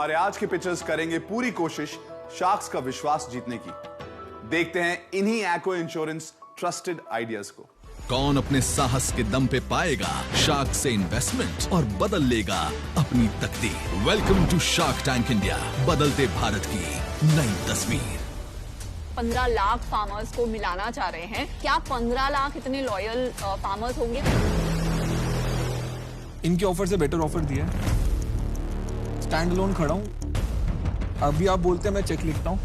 हमारे आज के पिचर्स करेंगे पूरी कोशिश शार्क्स का विश्वास जीतने की। देखते हैं इन्हीं एक्वा इंश्योरेंस ट्रस्टेड आइडियाज को। कौन अपने साहस के दम पे पाएगा शार्क से इन्वेस्टमेंट और बदल लेगा अपनी तकदीर। Welcome to Shark Tank India, बदलते भारत की नई तस्वीर। 15 लाख फार्मर्स को मिलाना चाह रहे हैं। क्या 15 लाख इतने लॉयल फार्मर्स होंगे? इनके ऑफर से बेटर ऑफर दिया है। स्टैंड अलोन खड़ा हूं। अभी आप बोलते हैं मैं चेक लिखता हूं।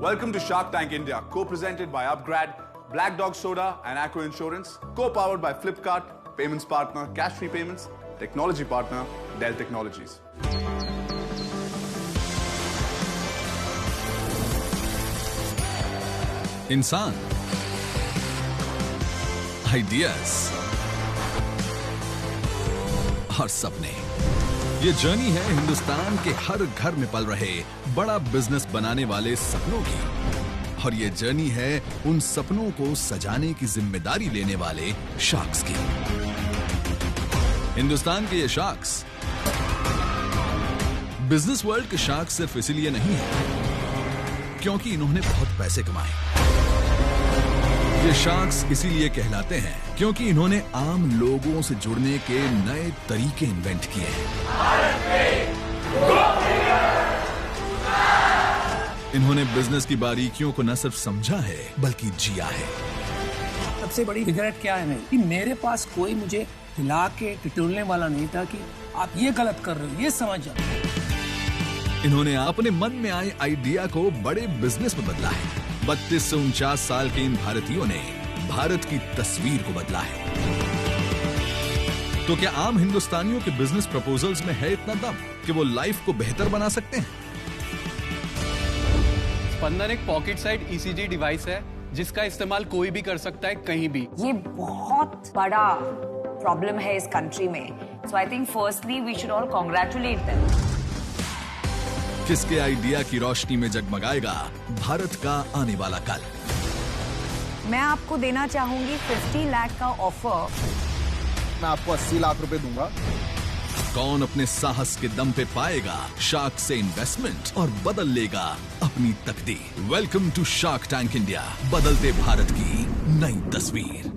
Welcome to Shark Tank India, co-presented by Upgrad, Black Dog Soda and Aqua Insurance, co-powered by Flipkart, payments partner Cash Free Payments, technology partner Dell Technologies. इंसान, आइडियाज और सपने, ये जर्नी है हिंदुस्तान के हर घर में पल रहे बड़ा बिजनेस बनाने वाले सपनों की। और ये जर्नी है उन सपनों को सजाने की जिम्मेदारी लेने वाले शार्क्स की। हिंदुस्तान के ये शार्क्स बिजनेस वर्ल्ड के शार्क सिर्फ इसीलिए नहीं है क्योंकि इन्होंने बहुत पैसे कमाए। ये शार्क्स इसीलिए कहलाते हैं क्योंकि इन्होंने आम लोगों से जुड़ने के नए तरीके इन्वेंट किए हैं। इन्होंने बिजनेस की बारीकियों को न सिर्फ समझा है बल्कि जिया है। सबसे बड़ी रिग्रेट क्या है कि मेरे पास कोई मुझे हिला के टिटोलने वाला नहीं था कि आप ये गलत कर रहे हो, ये समझ जाओ। इन्होंने अपने मन में आए आइडिया को बड़े बिजनेस में बदला है। 32 से 49 साल के इन भारतीयों ने भारत की तस्वीर को बदला है। तो क्या आम हिंदुस्तानियों के बिजनेस प्रपोजल्स में है इतना दम कि वो लाइफ को बेहतर बना सकते हैं? स्पंदन एक पॉकेट साइड ECG डिवाइस है जिसका इस्तेमाल कोई भी कर सकता है कहीं भी। ये बहुत बड़ा प्रॉब्लम है इस कंट्री में। So I think firstly we should all congratulate them. किसके आइडिया की रोशनी में जगमगाएगा भारत का आने वाला कल? मैं आपको देना चाहूंगी 50 लाख का ऑफर। मैं आपको 80 लाख रुपए दूंगा। कौन अपने साहस के दम पे पाएगा शार्क से इन्वेस्टमेंट और बदल लेगा अपनी तकदीर। Welcome to Shark Tank India, बदलते भारत की नई तस्वीर।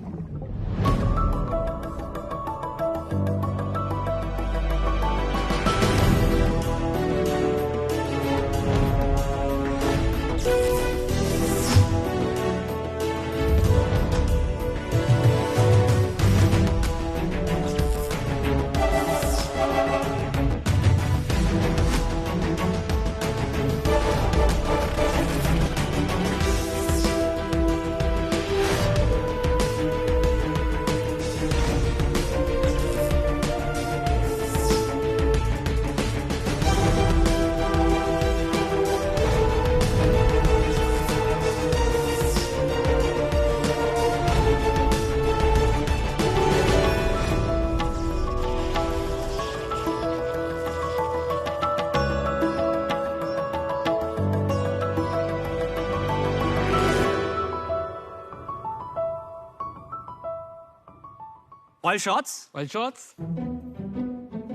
Oil shots? Oil shots?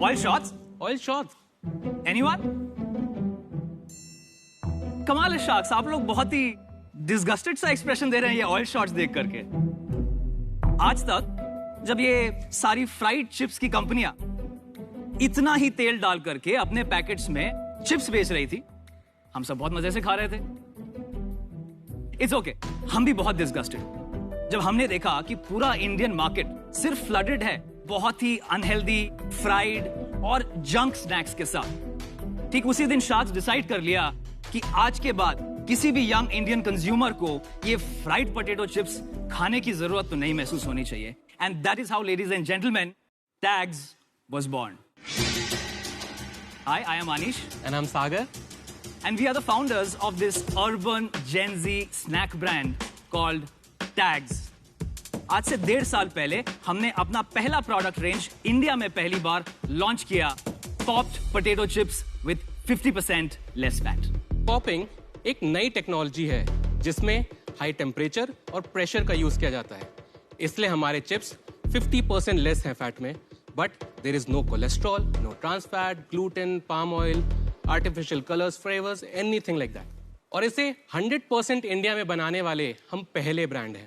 Oil shots? Oil shots? Anyone? कमाल है शार्क्स, आप लोग बहुत ही डिस्गस्टेड सा एक्सप्रेशन दे रहे हैं ये ऑयल शॉट्स देख करके। आज तक जब ये सारी फ्राइड चिप्स की कंपनियां इतना ही तेल डाल करके अपने पैकेट्स में चिप्स बेच रही थी, हम सब बहुत मजे से खा रहे थे। इट्स ओके, हम भी बहुत डिस्गस्टेड जब हमने देखा कि पूरा इंडियन मार्केट सिर्फ फ्लडेड है बहुत ही अनहेल्दी फ्राइड और जंक स्नैक्स के साथ। ठीक उसी दिन शार्क्स डिसाइड कर लिया कि आज के बाद किसी भी यंग इंडियन कंज्यूमर को ये फ्राइड पोटैटो चिप्स खाने की जरूरत तो नहीं महसूस होनी चाहिए। And that is how, ladies and gentleman, tags was born. Hi, I am Anish. And I'm Sagar. And we are the founders of this urban Gen Z snack brand called Tags. आज से 1.5 साल पहले हमने अपना पहला product range India में पहली बार launch किया, popped potato chips with 50% less fat. Popping एक नई टेक्नोलॉजी है जिसमें हाई टेम्परेचर और प्रेशर का यूज किया जाता है। इसलिए हमारे चिप्स 50% लेस हैं फैट में, But there is no cholesterol, no trans fat, gluten, palm oil, artificial colors, flavors, anything like that. और इसे 100% इंडिया में बनाने वाले हम पहले ब्रांड हैं।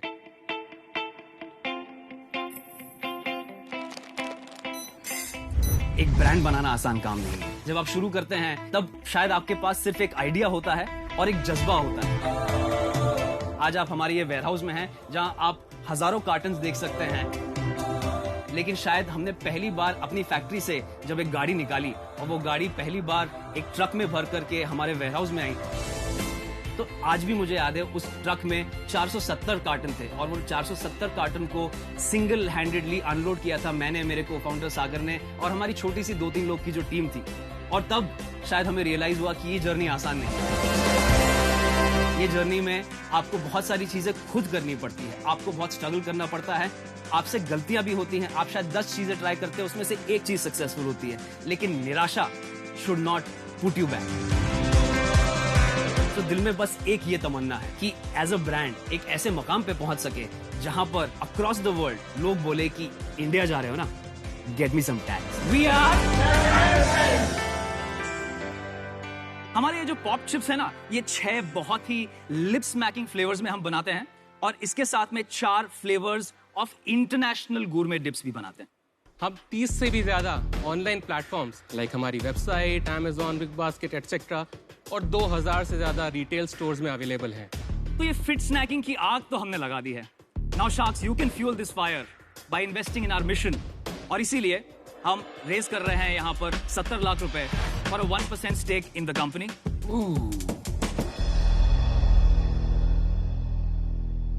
एक ब्रांड बनाना आसान काम नहीं है। जब आप शुरू करते हैं तब शायद आपके पास सिर्फ एक आइडिया होता है और एक जज्बा होता है। आज आप हमारे ये वेयरहाउस में हैं जहां आप हजारों कार्टन्स देख सकते हैं, लेकिन शायद हमने पहली बार अपनी फैक्ट्री से जब एक गाड़ी निकाली और वो गाड़ी पहली बार एक ट्रक में भर करके हमारे वेयरहाउस में आई, तो आज भी मुझे याद है उस ट्रक में 470 कार्टन थे और वो 470 कार्टन को सिंगल हैंडेडली अनलोड किया था मैंने, मेरे को फाउंडर सागर ने और हमारी छोटी सी 2-3 लोग की जो टीम थी। और तब शायद हमें रियलाइज हुआ कि ये जर्नी आसान नहीं। ये जर्नी में आपको बहुत सारी चीजें खुद करनी पड़ती है, आपको बहुत स्ट्रगल करना पड़ता है, आपसे गलतियां भी होती हैं, आप शायद 10 चीजें ट्राई करते हैं उसमें से एक चीज सक्सेसफुल होती है, लेकिन निराशा should not put you back. तो दिल में बस एक ये तमन्ना है कि एज अ ब्रांड एक ऐसे मकाम पे पहुंच सके जहां पर अक्रॉस द वर्ल्ड लोग बोले कि इंडिया जा रहे हो ना, get me some tags, we are. हमारे ये जो पॉप चिप्स है ना, ये 6 बहुत ही लिप स्मैकिंग फ्लेवर्स में हम बनाते हैं और इसके साथ में 4 फ्लेवर्स ऑफ इंटरनेशनल गूरमे डिप्स भी बनाते हैं। हम 30 से भी ज्यादा ऑनलाइन प्लेटफॉर्म्स लाइक हमारी website, Amazon, big basket etcetera और 2000 से ज्यादा रिटेल स्टोर्स में अवेलेबल हैं। तो ये फिट स्नैकिंग की आग तो हमने लगा दी है। Now sharks, you can fuel this fire by investing in our mission, और इसीलिए हम रेज कर रहे हैं यहाँ पर 70 लाख रुपए for 1% stake in the company.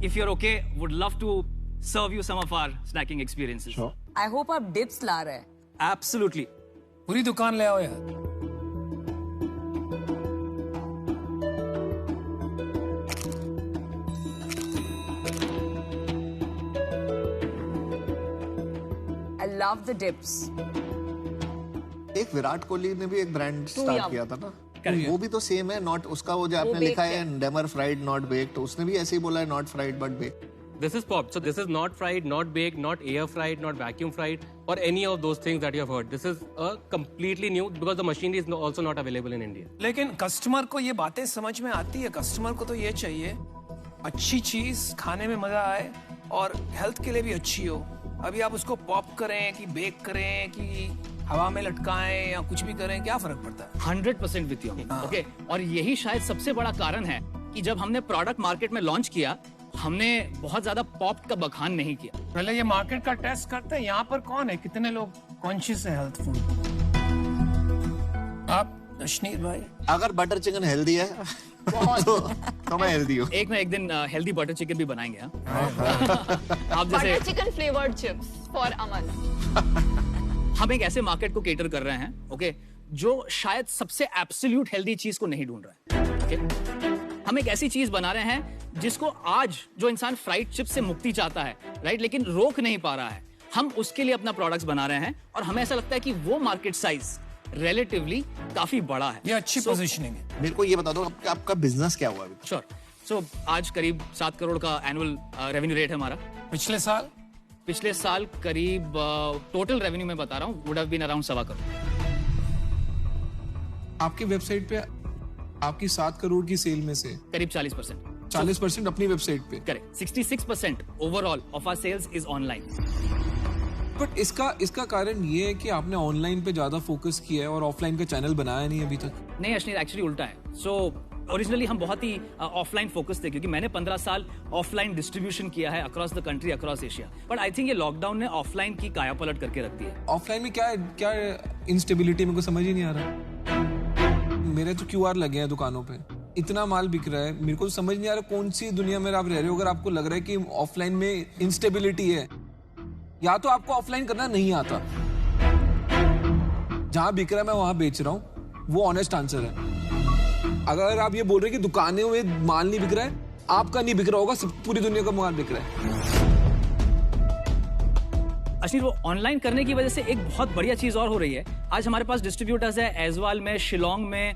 If you are okay, would love to serve you some of our snacking experiences. I hope आप डिप्स ला रहे हैं। एब्सोल्युटली, पूरी दुकान ले आओ यार। I love the dips. एक विराट कोहली ने भी एक ब्रांड स्टार्ट किया था ना, वो भी तो सेम है, नॉट उसका वो जो आपने लिखा है डेमर फ्राइड नॉट बेक्ड, तो उसने भी ऐसे ही बोला है not fried but baked. This is pop. So this is not fried, not baked, not air fried, not vacuum fried, or any of those things that you have heard. This is a completely new because the machinery is also not available in India. लेकिन customer को ये बातें समझ में आती है। Customer को तो ये चाहिए अच्छी चीज, खाने में मजा आए और हेल्थ के लिए भी अच्छी हो। अभी आप उसको पॉप करें कि बेक करें कि हवा में लटकाएं या कुछ भी करें, क्या फर्क पड़ता है? 100% विद यू। ओके, और यही शायद सबसे बड़ा कारण है कि जब हमने प्रोडक्ट मार्केट में लॉन्च किया, हमने बहुत ज्यादा पॉप का बखान नहीं किया। पहले ये मार्केट का टेस्ट करते हैं, यहाँ पर कौन है, कितने लोग कॉन्शियस है हेल्थ फूड। आप अश्नीर भाई, अगर बटर चिकन हेल्दी है तो मैं हेल्दी हूँ। एक ना एक दिन हेल्दी बटर चिकन भी बनाएंगे। आप जैसे butter chicken flavoured chips for Aman. हम एक ऐसे मार्केट को केटर कर रहे हैं, ओके, जो शायद सबसे एब्सोल्यूट हेल्दी चीज को नहीं ढूंढ रहा है। ओके, हम एक ऐसी चीज बना रहे हैं जिसको आज जो इंसान फ्राइड चिप्स से मुक्ति चाहता है, राइट, लेकिन रोक नहीं पा रहा है, हम उसके लिए अपना प्रोडक्ट्स बना रहे हैं और हमें ऐसा लगता है कि वो मार्केट साइज रिलेटिवली काफी बड़ा है। ये अच्छी पोजीशनिंग है। मेरे को ये बता दो आपका बिजनेस क्या हुआ अभी? श्योर। सो आज करीब 7 करोड़ का एनुअल रेवेन्यू रेट है हमारा। पिछले साल करीब टोटल रेवेन्यू में बता रहा हूँ, would have been around 7 crore. आपकी वेबसाइट पे आपकी 7 करोड़ की सेल में से करीब 40%। 40% अपनी वेबसाइट पे। Correct. 66% overall of our sales is online. But इसका कारण ये है कि आपने ऑनलाइन पे ज्यादा फोकस किया है और ऑफलाइन का चैनल बनाया नहीं अभी तक। नहीं अश्नीर, एक्चुअली उल्टा है। सो ओरिजिनली हम बहुत ही ऑफलाइन फोकस थे, क्योंकि मैंने 15 साल ऑफलाइन डिस्ट्रीब्यूशन किया है across the country, across Asia. But I think ये लॉकडाउन ने ऑफलाइन की काया पलट करके रख दी है। ऑफलाइन में क्या इंस्टेबिलिटी मेरे को समझ ही नहीं आ रहा। मेरे तो QR लगे हैं दुकानों पे, इतना माल बिक रहा है, मेरे को तो समझ नहीं आ रहा कौन सी दुनिया में आप रह रहे हो। अगर आपको लग रहा है कि ऑफलाइन में इंस्टेबिलिटी है, या तो आपको ऑफलाइन करना नहीं आता। जहां बिक रहा है मैं वहां बेच रहा हूं, वो ऑनेस्ट आंसर है। अगर आप ये बोल रहे हैं कि दुकानें में माल नहीं बिक रहा है, आपका नहीं बिक रहा होगा, पूरी दुनिया का माल बिक रहा है। अश्नीर, वो ऑनलाइन करने की वजह से एक बहुत बढ़िया चीज और हो रही है। आज हमारे पास डिस्ट्रीब्यूटर्स है ऐजवाल में, शिलोंग में,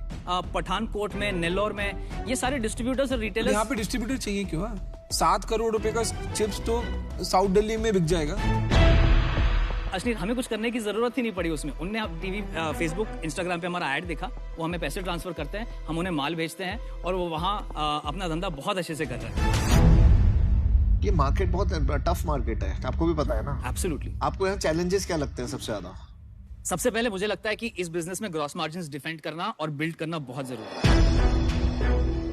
पठानकोट में, नेल्लोर में। ये सारे डिस्ट्रीब्यूटर्स और रिटेलर्स। यहाँ पे डिस्ट्रीब्यूटर चाहिए क्यों? 7 करोड़ रुपए का चिप्स तो साउथ दिल्ली में बिक जाएगा। अश्लील हमें कुछ करने की जरूरत ही नहीं पड़ी उसमें। उनने टीवी, फेसबुक, इंस्टाग्राम पे हमारा ऐड देखा, वो हमें पैसे ट्रांसफर करते हैं, हम उन्हें माल भेजते हैं और वो वहाँ अपना धंधा बहुत अच्छे से कर रहे हैं। ये मार्केट बहुत टफ मार्केट है, आपको भी पता है ना? एब्सोल्युटली। आपको यहाँ चैलेंजेस क्या लगते हैं सबसे ज्यादा? सबसे पहले मुझे लगता है कि इस बिजनेस में ग्रॉस मार्जिन डिफेंड करना और बिल्ड करना बहुत जरूरी है।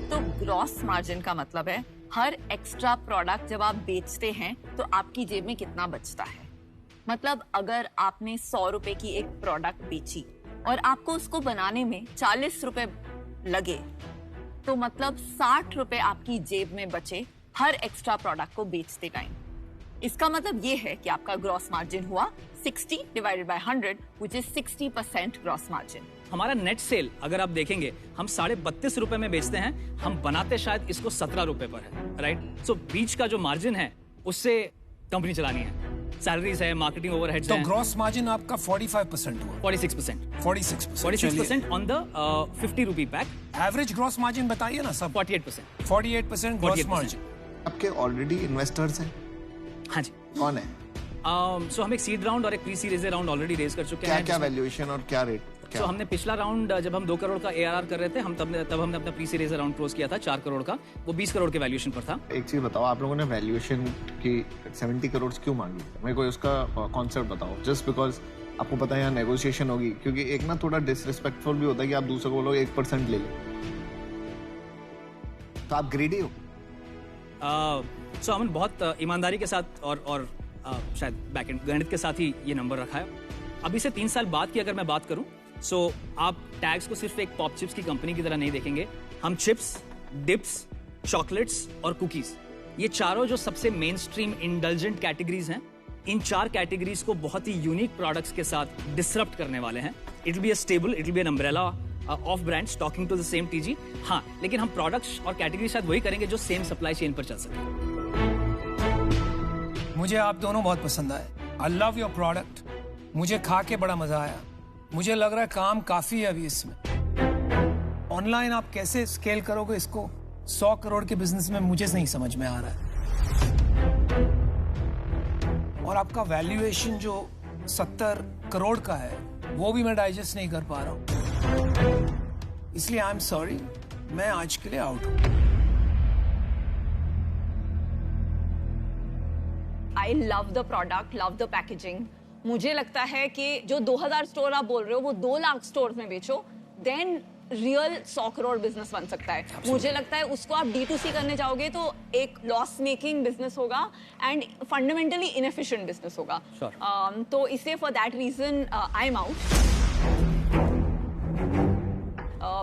तो ग्रॉस मार्जिन का मतलब है हर एक्स्ट्रा प्रोडक्ट जब आप बेचते हैं तो आपकी जेब में कितना बचता है। मतलब अगर आपने 100 रुपए की एक प्रोडक्ट बेची और आपको उसको बनाने में 40 रुपए लगे, तो मतलब 60 रुपए आपकी जेब में बचे हर एक्स्ट्रा प्रोडक्ट को बेचते टाइम। इसका मतलब ये है कि आपका ग्रॉस मार्जिन हुआ 60 divided by 100 which is 60% gross margin. हमारा नेट सेल अगर आप देखेंगे, हम 32.5 रुपए में बेचते हैं, हम बनाते शायद इसको 17 रुपए पर है, राइट? सो बीच का जो मार्जिन है उससे कंपनी चलानी है, सैलरीज है, मार्केटिंग ओवरहेड्स तो है। ग्रॉस मार्जिन आपका 45% हुआ। 46% on the 50 rupee pack. Average gross margin बताइए ना सब। 48% ग्रॉस मार्जिन। आपके ऑलरेडी इन्वेस्टर्स हैं? हाँ जी। कौन है? सो हम एक सीड राउंड और एक pre series round already raise कर चुके हैं। क्या वैल्यूएशन और क्या रेट? तो हमने पिछला राउंड जब हम 2 करोड़ का ARR कर रहे थे, तब हमने अपना प्री सीरीज राउंड क्लोज किया था 4 करोड़ का, वो 20 करोड़ के वैल्यूएशन पर था। एक चीज बताओ, आप लोगों ने वैल्यूएशन की 70 करोड़ क्यों मांगी? मेरे को उसका कॉन्सेप्ट बताओ। जस्ट बिकॉज आपको पता है यहाँ नेगोशिएशन होगी, क्योंकि एक ना थोड़ा डिसरिस्पेक्टफुल भी होता है कि आप दूसरे को लोग 1% ले लें, तो आप ग्रेडी हो। सो हमने बहुत ईमानदारी के साथ और शायद बैकएंड गणित के साथ ही ये नंबर रखा है। अभी से 3 साल बाद की अगर मैं बात करूं, सो आप टैग्स को सिर्फ एक पॉप चिप्स की कंपनी की तरह नहीं देखेंगे। हम चिप्स, डिप्स, चॉकलेट्स और कुकीज, ये चारों जो सबसे मेन स्ट्रीम इंडल्जेंट कैटेगरीज हैं, इन 4 कैटेगरीज को बहुत ही यूनिक प्रोडक्ट्स के साथ डिसरप्ट करने वाले हैं। It will be a stable, it will be an umbrella of brands talking to the same TG. हाँ, लेकिन हम प्रोडक्ट्स और कैटेगरी शायद वही करेंगे जो सेम सप्लाई चेन पर चल सके। मुझे आप दोनों बहुत पसंद आए। I love your product. मुझे खा के बड़ा मजा आया। मुझे लग रहा है काम काफी है अभी इसमें। ऑनलाइन आप कैसे स्केल करोगे इसको 100 करोड़ के बिजनेस में, मुझे नहीं समझ में आ रहा है। और आपका वैल्यूएशन जो 70 करोड़ का है वो भी मैं डाइजेस्ट नहीं कर पा रहा हूं। इसलिए आई एम सॉरी, मैं आज के लिए आउट हूं। I love the product, love the packaging. मुझे लगता है कि जो 2000 स्टोर आप बोल रहे हो वो 2 लाख स्टोर में बेचो, देन रियल 100 करोड़ बिजनेस बन सकता है। मुझे लगता है उसको आप D2C करने जाओगे तो एक लॉस मेकिंग बिजनेस होगा एंड फंडामेंटली इनएफिशिएंट बिजनेस होगा। तो इसलिए for that reason I am out.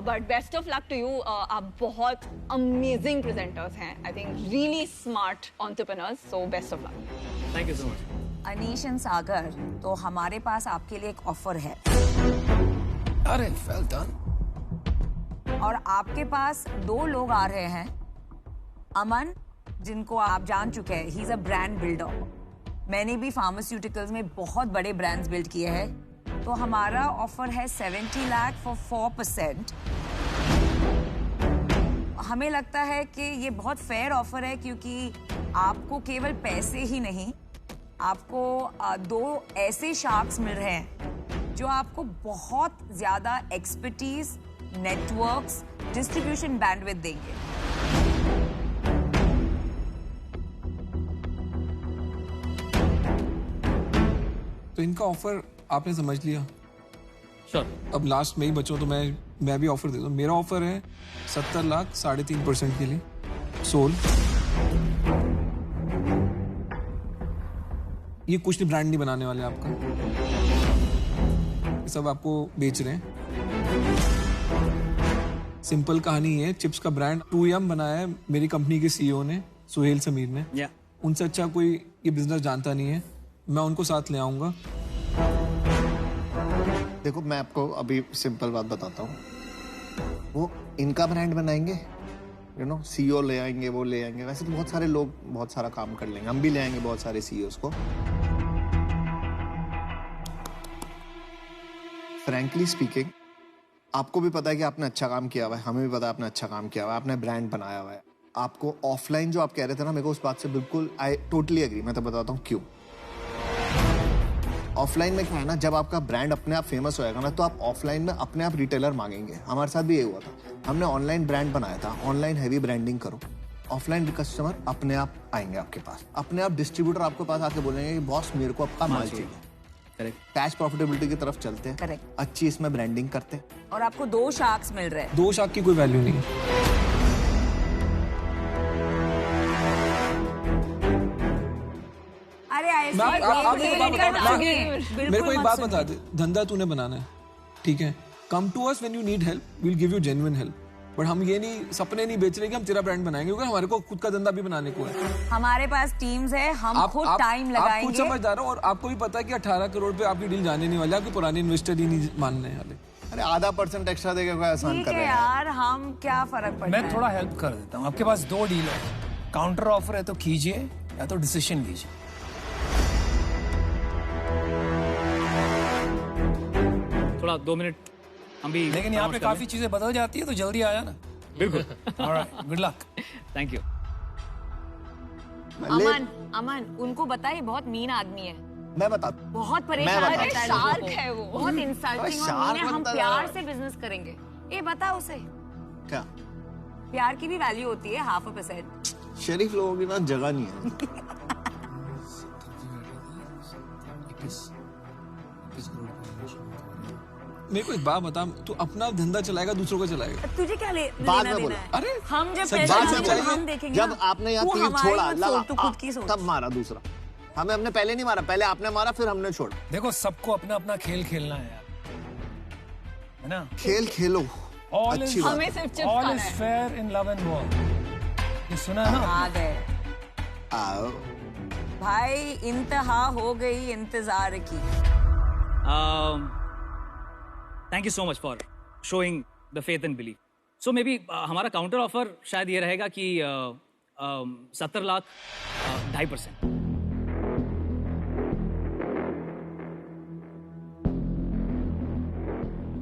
But best of luck to you. आप बहुत अमेजिंग प्रेजेंटर्स हैं, I think really smart entrepreneurs, so best of luck. Thank you so much. Anish and Sagar, तो हमारे पास आपके लिए एक ऑफर है। अरे वेल डन। और आपके पास 2 लोग आ रहे हैं। अमन, जिनको आप जान चुके हैं, he is a brand builder. मैंने भी फार्मास्यूटिकल्स में बहुत बड़े ब्रांड्स बिल्ड किए हैं। तो हमारा ऑफर है 70 लाख फॉर 4%। हमें लगता है कि ये बहुत फेयर ऑफर है, क्योंकि आपको केवल पैसे ही नहीं, आपको 2 ऐसे शार्क्स मिल रहे हैं जो आपको बहुत ज्यादा एक्सपर्टीज, नेटवर्क्स, डिस्ट्रीब्यूशन बैंडविड्थ देंगे। तो इनका ऑफर आपने समझ लिया। Sure. अब लास्ट में ही बचो तो मैं भी ऑफर दे दूं। मेरा ऑफर है 70 लाख 3.5% के लिए सोल। ये कुछ नहीं, ब्रांड नहीं बनाने वाले आपका, ये सब आपको बेच रहे हैं। सिंपल कहानी है, चिप्स का ब्रांड 2M बनाया है मेरी कंपनी के CEO ने, सुहेल समीर ने। Yeah. उनसे अच्छा कोई ये बिजनेस जानता नहीं है, मैं उनको साथ ले आऊंगा। देखो, मैं आपको अभी सिंपल बात बताता हूँ। वो इनका ब्रांड बनाएंगे, यू नो, CEO ले आएंगे, वो ले आएंगे। वैसे तो बहुत सारे लोग बहुत सारा काम कर लेंगे, हम भी ले आएंगे बहुत सारे CEOs को। फ्रैंकली स्पीकिंग, आपको भी पता है कि आपने अच्छा काम किया हुआ है, हमें भी पता है आपने अच्छा काम किया हुआ है, आपने ब्रांड बनाया हुआ है। आपको ऑफलाइन जो आप कह रहे थे ना, मेरे को उस बात से बिल्कुल आई टोटली एग्री। मैं तो बताता हूँ क्यों। ऑफलाइन में क्या है ना, जब आपका ब्रांड अपने आप फेमस होएगा ना, तो आप ऑफलाइन में अपने आप रिटेलर मांगेंगे. हमारे साथ भी ये हुआ था. हमने ऑनलाइन ब्रांड बनाया था, ऑनलाइन हैवी ब्रांडिंग करो, ऑफलाइन कस्टमर अपने आप आएंगे आपके पास, अपने आप डिस्ट्रीब्यूटर आपके पास आके बोलेंगे कि बॉस मेरे को आपका माल चाहिए. करेक्ट. कैश प्रॉफिटेबिलिटी की तरफ चलते हैं. करेक्ट. अच्छी इसमें ब्रांडिंग करते हैं. और आपको 2 शार्क्स मिल रहे हैं. 2 शार्क की कोई वैल्यू नहीं है. अरे ऐसे मेरे को एक बात बता दे, धंधा तूने बनाना है, ठीक है, come to us when you need help, we will give you genuine help. But हम ये नहीं सपने नहीं बेच रहे कि हम तेरा ब्रांड बनाएंगे, क्योंकि हमारे को खुद का धंधा भी बनाने को है. हमारे पास टीम्स है, हम खुद टाइम लगाएंगे. आप खुद समझदार हो और आपको भी पता है कि 18 करोड़ पे आपकी डील जाने नहीं वाली, आपके पुराने इन्वेस्टर ही नहीं मानने वाले. अरे आधा % एक्स्ट्रा देके कोई आसान कर रहे हैं यार, हम क्या फर्क पड़ता है. मैं थोड़ा हेल्प कर देता हूँ. आपके पास 2 डील है, काउंटर ऑफर है तो कीजिए या तो डिसीजन लीजिए. थोड़ा 2 मिनट हम भी. लेकिन यहाँ पे काफी चीजें बदल जाती है, तो जल्दी आ जाना. बिल्कुल. Alright, good luck. Thank you. Aman उनको बताइए, बहुत मीन आदमी है. मैं बता. बहुत परेशान है, शार्क है वो, बहुत इंसल्टिंग. और हम प्यार से बिजनेस करेंगे. ये बता उसे क्या प्यार की भी वैल्यू होती है, 0.5%. शरीफ लोगों की ना जगह नहीं है. मेरे को एक बात बता, तू अपना धंधा चलाएगा दूसरों का चलाएगा? तुझे क्या बाद लेना में देना है? अरे हम जब सच पैसा बात देंगे, चाहिए. हम देखेंगे जब ना. आपने यहाँ तू तीर हमारी छोड़ा मत सोच, तू खुद की सोच. तब मारा दूसरा. हमने पहले नहीं मारा, पहले आपने मारा फिर हमने छोड़ा. देखो, सबको अपना अपना खेल खेलना है यार, है ना. खेल खेलो. All अच्छी बात. हमें सिर्फ चिप्स All खाना is है. fair in love and war. ये सुना है ना. आ गए आओ. भाई, इंतहा हो गई इंतजार की. Thank you so much for showing the faith and believe. So may be हमारा काउंटर ऑफर शायद ये रहेगा कि 70 लाख 2.5%.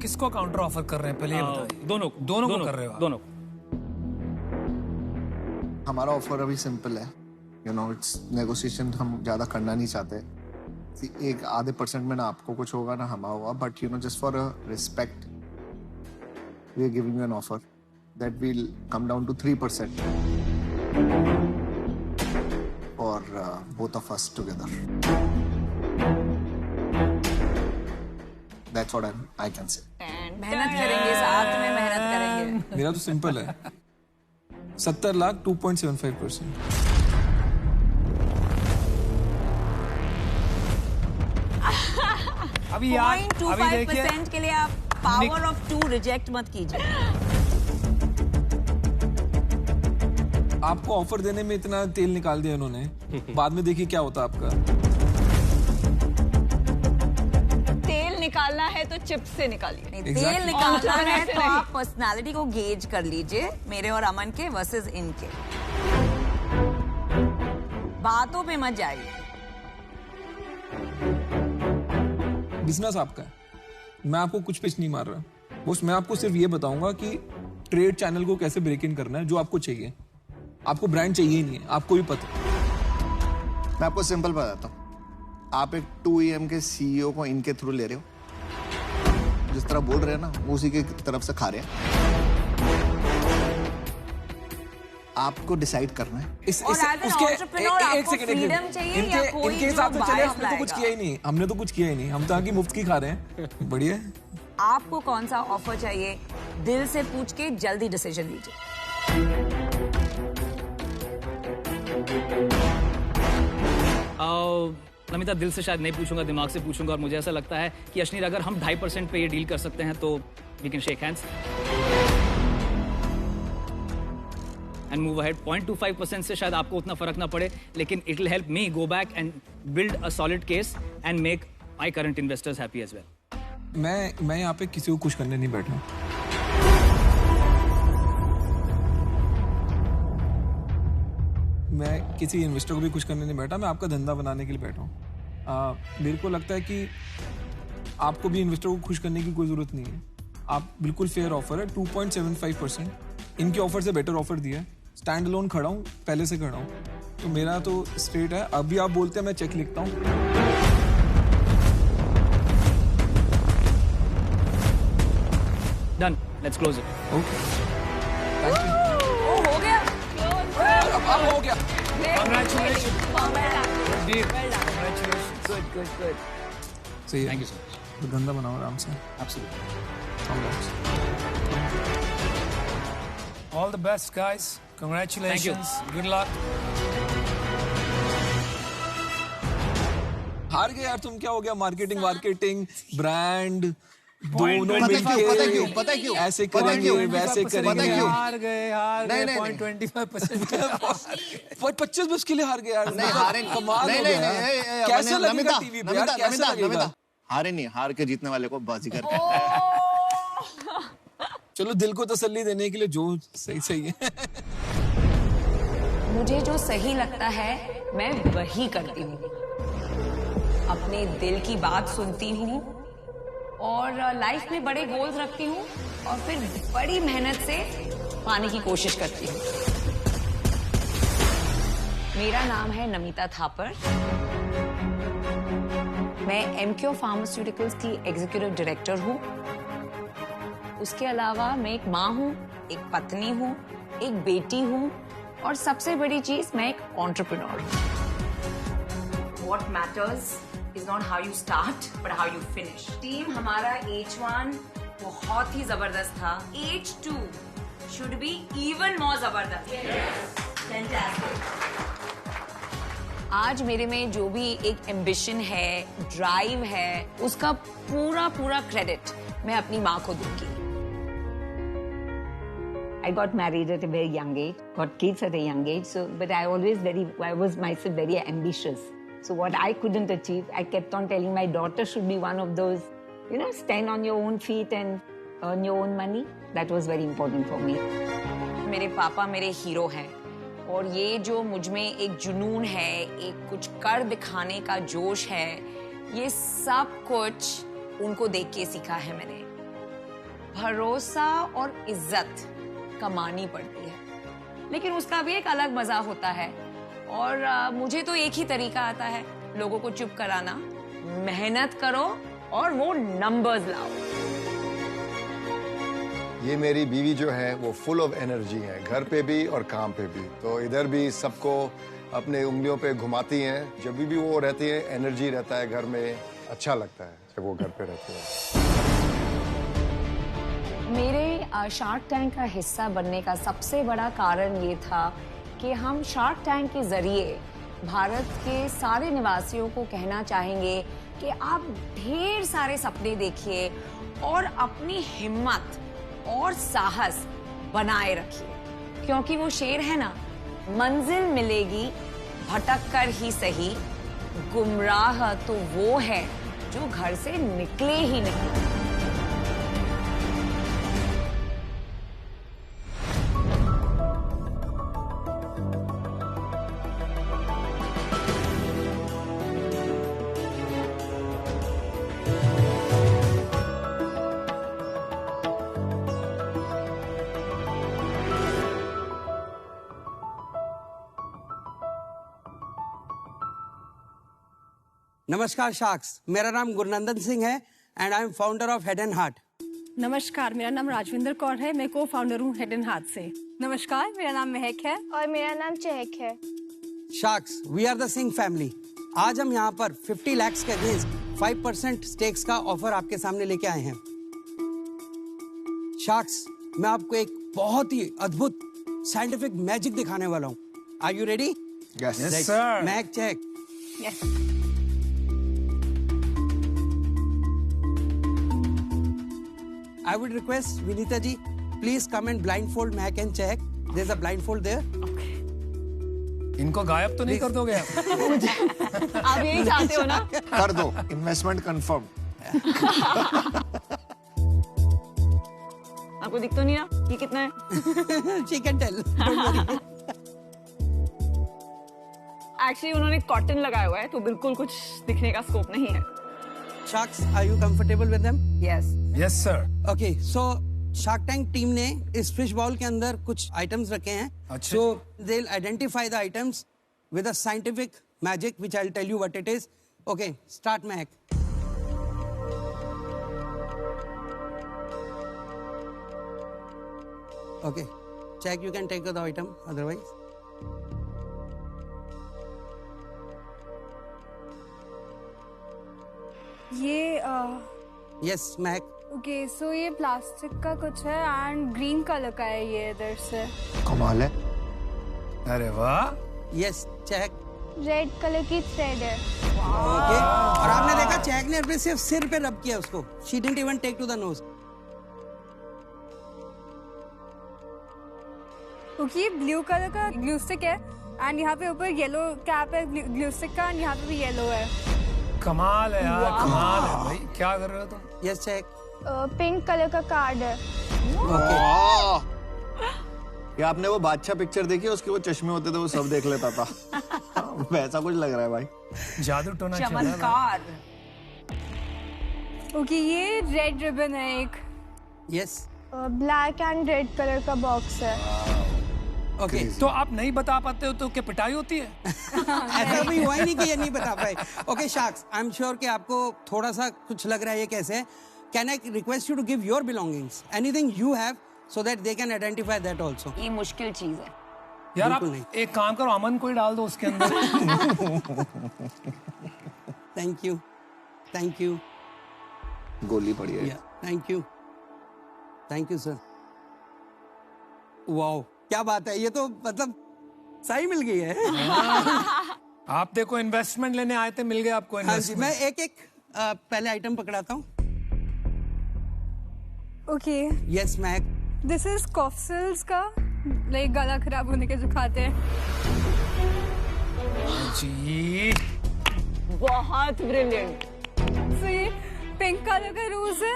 किसको काउंटर ऑफर कर रहे हैं पहले ये बताइए. दोनों को कर रहे हो आप? दोनों. हमारा ऑफर अभी सिंपल है. यू नो, इट्स नेगोशिएशन हम ज्यादा करना नहीं चाहते. एक आधे % में ना आपको कुछ होगा ना हमारा होगा, but you know, just for a respect we are giving you an offer that will come down to 3% for both of us together. That's what I can say. मेहनत करेंगे, साथ में मेहनत करेंगे. मेरा तो सिंपल है, 70 लाख 2.75%. अभी यार, अभी देखिए, 0.25% के लिए आप पावर ऑफ 2 रिजेक्ट मत कीजिए. आपको ऑफर देने में इतना तेल निकाल दिया इन्होंने, बाद में देखिए क्या होता आपका. तेल निकालना है तो चिप्स से निकालिए. तेल निकालना है तो आप पर्सनालिटी को गेज कर लीजिए, मेरे और अमन के वर्सेस इनके. बातों पे मत जाइए. बिजनेस आपका है, मैं आपको कुछ पिच नहीं मार रहा. बस मैं आपको सिर्फ ये बताऊंगा कि ट्रेड चैनल को कैसे ब्रेक इन करना है, जो आपको चाहिए. आपको ब्रांड चाहिए ही नहीं है, आपको भी पता. मैं आपको सिंपल बताता हूँ. आप एक 2EM के CEO को इनके थ्रू ले रहे हो, जिस तरह बोल रहे हैं ना, उसी की तरफ से खा रहे हैं. आपको डिसाइड करना है. इनके हिसाब से चले, हमने तो कुछ किया ही नहीं. हमने तो कुछ किया ही नहीं, हम तो आगे मुफ्त की खा रहे हैं. बढ़िया. आपको कौन सा ऑफर चाहिए, दिल से पूछ के जल्दी डिसीजन लीजिए. नमिता, दिल से शायद नहीं पूछूंगा, दिमाग से पूछूंगा. और मुझे ऐसा लगता है कि अश्नीर, अगर हम 2.5% पे ये डील कर सकते हैं तो we can shake hands and move ahead. 0.25% से शायद आपको उतना फर्क ना पड़े, लेकिन it will help me go back and build a solid case and make my current investors happy as well. मैं यहाँ पे किसी को खुश करने नहीं बैठा. मैं किसी इन्वेस्टर को भी खुश करने नहीं बैठा. मैं आपका धंधा बनाने के लिए बैठा हूँ. मेरे को लगता है कि आपको भी इन्वेस्टर को खुश करने की कोई जरूरत नहीं है. आप बिल्कुल फेयर ऑफर है, 2.75%. इनके ऑफर से बेटर ऑफर दिया है. स्टैंड अलोन खड़ा हूँ, पहले से खड़ा हूँ, तो मेरा तो स्ट्रेट है. अभी आप बोलते हैं मैं चेक लिखता हूँ. Done, let's close it. Okay, thank you. ओ हो गया। अब हो गया। Congratulations. Good. सही है। Thank you so much. तो गंदा बनाओ आराम से। Absolutely. Congrats. All the best, guys. Congratulations. Good luck. हार गए यार तुम, क्या हो गया? मार्केटिंग, ब्रांड दोनों पता है क्यों? ऐसे करेंगे, वैसे करेंगे। हार गए नहीं। 0.25%। 25 बस के लिए हार गए यार। नहीं हारे, कमाल हो गया यार। कैसा लगेगा टीवी पे यार? कैसा लगेगा? हारे नहीं, हार के जीतने वाले को बाजीगर कहते हैं। चलो दिल को तसल्ली देने के लिए जो सही है। मुझे जो सही लगता है मैं वही करती हूँ, अपने दिल की बात सुनती हूँ और लाइफ में बड़े गोल्स रखती हूँ और फिर बड़ी मेहनत से पाने की कोशिश करती हूँ। मेरा नाम है नमिता थापर। मैं एमक्यू फार्मास्यूटिकल्स की एग्जीक्यूटिव डायरेक्टर हूँ। उसके अलावा मैं एक माँ हूँ, एक पत्नी हूँ, एक बेटी हूँ और सबसे बड़ी चीज मैं एक एंटरप्रेन्योर हूँ। What matters is not how you start, but how you finish. Team हमारा H1 बहुत ही जबरदस्त था। H2 should be even more जबरदस्त। Fantastic. आज मेरे में जो भी एक एम्बिशन है, ड्राइव है, उसका पूरा क्रेडिट मैं अपनी माँ को दूंगी। I got married at a very young age, got kids at a young age, but I was myself very ambitious. So what I couldn't achieve, I kept on telling my daughter should be one of those, stand on your own feet and earn your own money. That was very important for me. मेरे पापा मेरे hero हैं और ये जो मुझ में एक जुनून है, एक कुछ कर दिखाने का जोश है, ये सब कुछ उनको देख के सीखा है मैंने। भरोसा और इज्जत कमानी पड़ती है, लेकिन उसका भी एक अलग मजा होता है और मुझे तो एक ही तरीका आता है, लोगों को चुप कराना। मेहनत करो और वो नंबर्स लाओ। ये मेरी बीवी जो है वो फुल ऑफ एनर्जी है, घर पे भी और काम पे भी। तो इधर भी सबको अपने उंगलियों पे घुमाती हैं। जब भी वो रहती है एनर्जी रहता है घर में, अच्छा लगता है जब वो घर पे रहती है। मेरे शार्क टैंक का हिस्सा बनने का सबसे बड़ा कारण ये था कि हम शार्क टैंक के जरिए भारत के सारे निवासियों को कहना चाहेंगे कि आप ढेर सारे सपने देखिए और अपनी हिम्मत और साहस बनाए रखिए, क्योंकि वो शेर है ना, मंजिल मिलेगी भटक कर ही सही, गुमराह तो वो है जो घर से निकले ही नहीं। नमस्कार शार्क्स, मेरा नाम गुरनंदन सिंह है and I am founder of head and heart. नमस्कार, मेरा नाम राजविंदर कौर है, मैं को फाउंडर हूँ हेड एंड हार्ट से। नमस्कार, मेरा नाम महक है और मेरा नाम चहक है। Sharks, we are the Singh family. आज हम यहाँ पर 50 लाख के अगेंस्ट 5% स्टेक्स का ऑफर आपके सामने लेके आए हैं। शार्क्स, मैं आपको एक बहुत ही अद्भुत साइंटिफिक मैजिक दिखाने वाला हूँ। Are you ready? Yes, sir. Mahak, check. Yes. I would request Vinita ji, please come and blindfold Mahak and Chehak. There's a blindfold there. Okay. इनको गायब तो नहीं कर दोगे आप? आप यही चाहते हो ना? कर दो, इन्वेस्टमेंट कंफर्म। आपको दिख तो नहीं रहा ये कितना है? She can tell. एक्चुअली उन्होंने कॉटन लगाया हुआ है तो बिल्कुल कुछ दिखने का स्कोप नहीं है। Sharks, are you comfortable with them? Yes. Yes, sir. Okay, so Shark Tank team ने इस फिश बाउल के अंदर कुछ आइटम्स रखे हैं। अच्छा। So they'll identify the items with a scientific magic, which I'll tell you what it is. Okay, start Mahak. Okay. Check, you can take the item, otherwise. ये Yes, Mac. Okay so ये plastic का कुछ है and green colour का है ये इधर से। कमाल है। अरे वाह। Yes, check. रेड कलर की थ्रेड है। Okay. और आपने देखा चेक ने अपने सिर्फ सिर पे रब किया उसको। She didn't even take to the nose. Okay ये ब्लू कलर का ग्लू स्टिक है एंड यहाँ पे ऊपर येलो कैप है ग्लू स्टिक का एंड यहाँ पे भी येलो है। कमाल है यार, कमाल है भाई। क्या कर रहे हो तुम? Yes, check. पिंक कलर का कार्ड है। ये आपने वो बादशाह पिक्चर देखी, उसके वो चश्मे होते थे, वो सब देख लेता था। वैसा कुछ लग रहा है भाई। जादू टोना चमत्कार। ओके ये रेड रिबन है एक। Yes. Black and red colour का बॉक्स है। Okay. तो आप नहीं बता पाते हो तो क्या पिटाई होती है? ऐसा भी हुआ ही नहीं कि ये नहीं बता पाए। Okay, Sharks, I'm sure कि आपको थोड़ा सा कुछ लग रहा है ये कैसे है। Can I request you to give your belongings, anything you have, so that they can identify that also. ये मुश्किल चीज है। यार आप एक काम करो, अमन को ही डाल दो उसके अंदर। Thank you, thank you. गोली पड़ी है। Yeah, thank you, sir. Wow, क्या बात है, ये तो मतलब सही मिल गई है। आप देखो इन्वेस्टमेंट लेने आए थे, मिल गए आपको इन्वेस्टमेंट। मैं एक पहले आइटम पकड़ाता हूँ। Okay yes Mac. This is Cofsils का, लाइक गला खराब होने के जो खाते हैं। जी बहुत ब्रिलियंट। सो ये पिंक कलर का रोज है।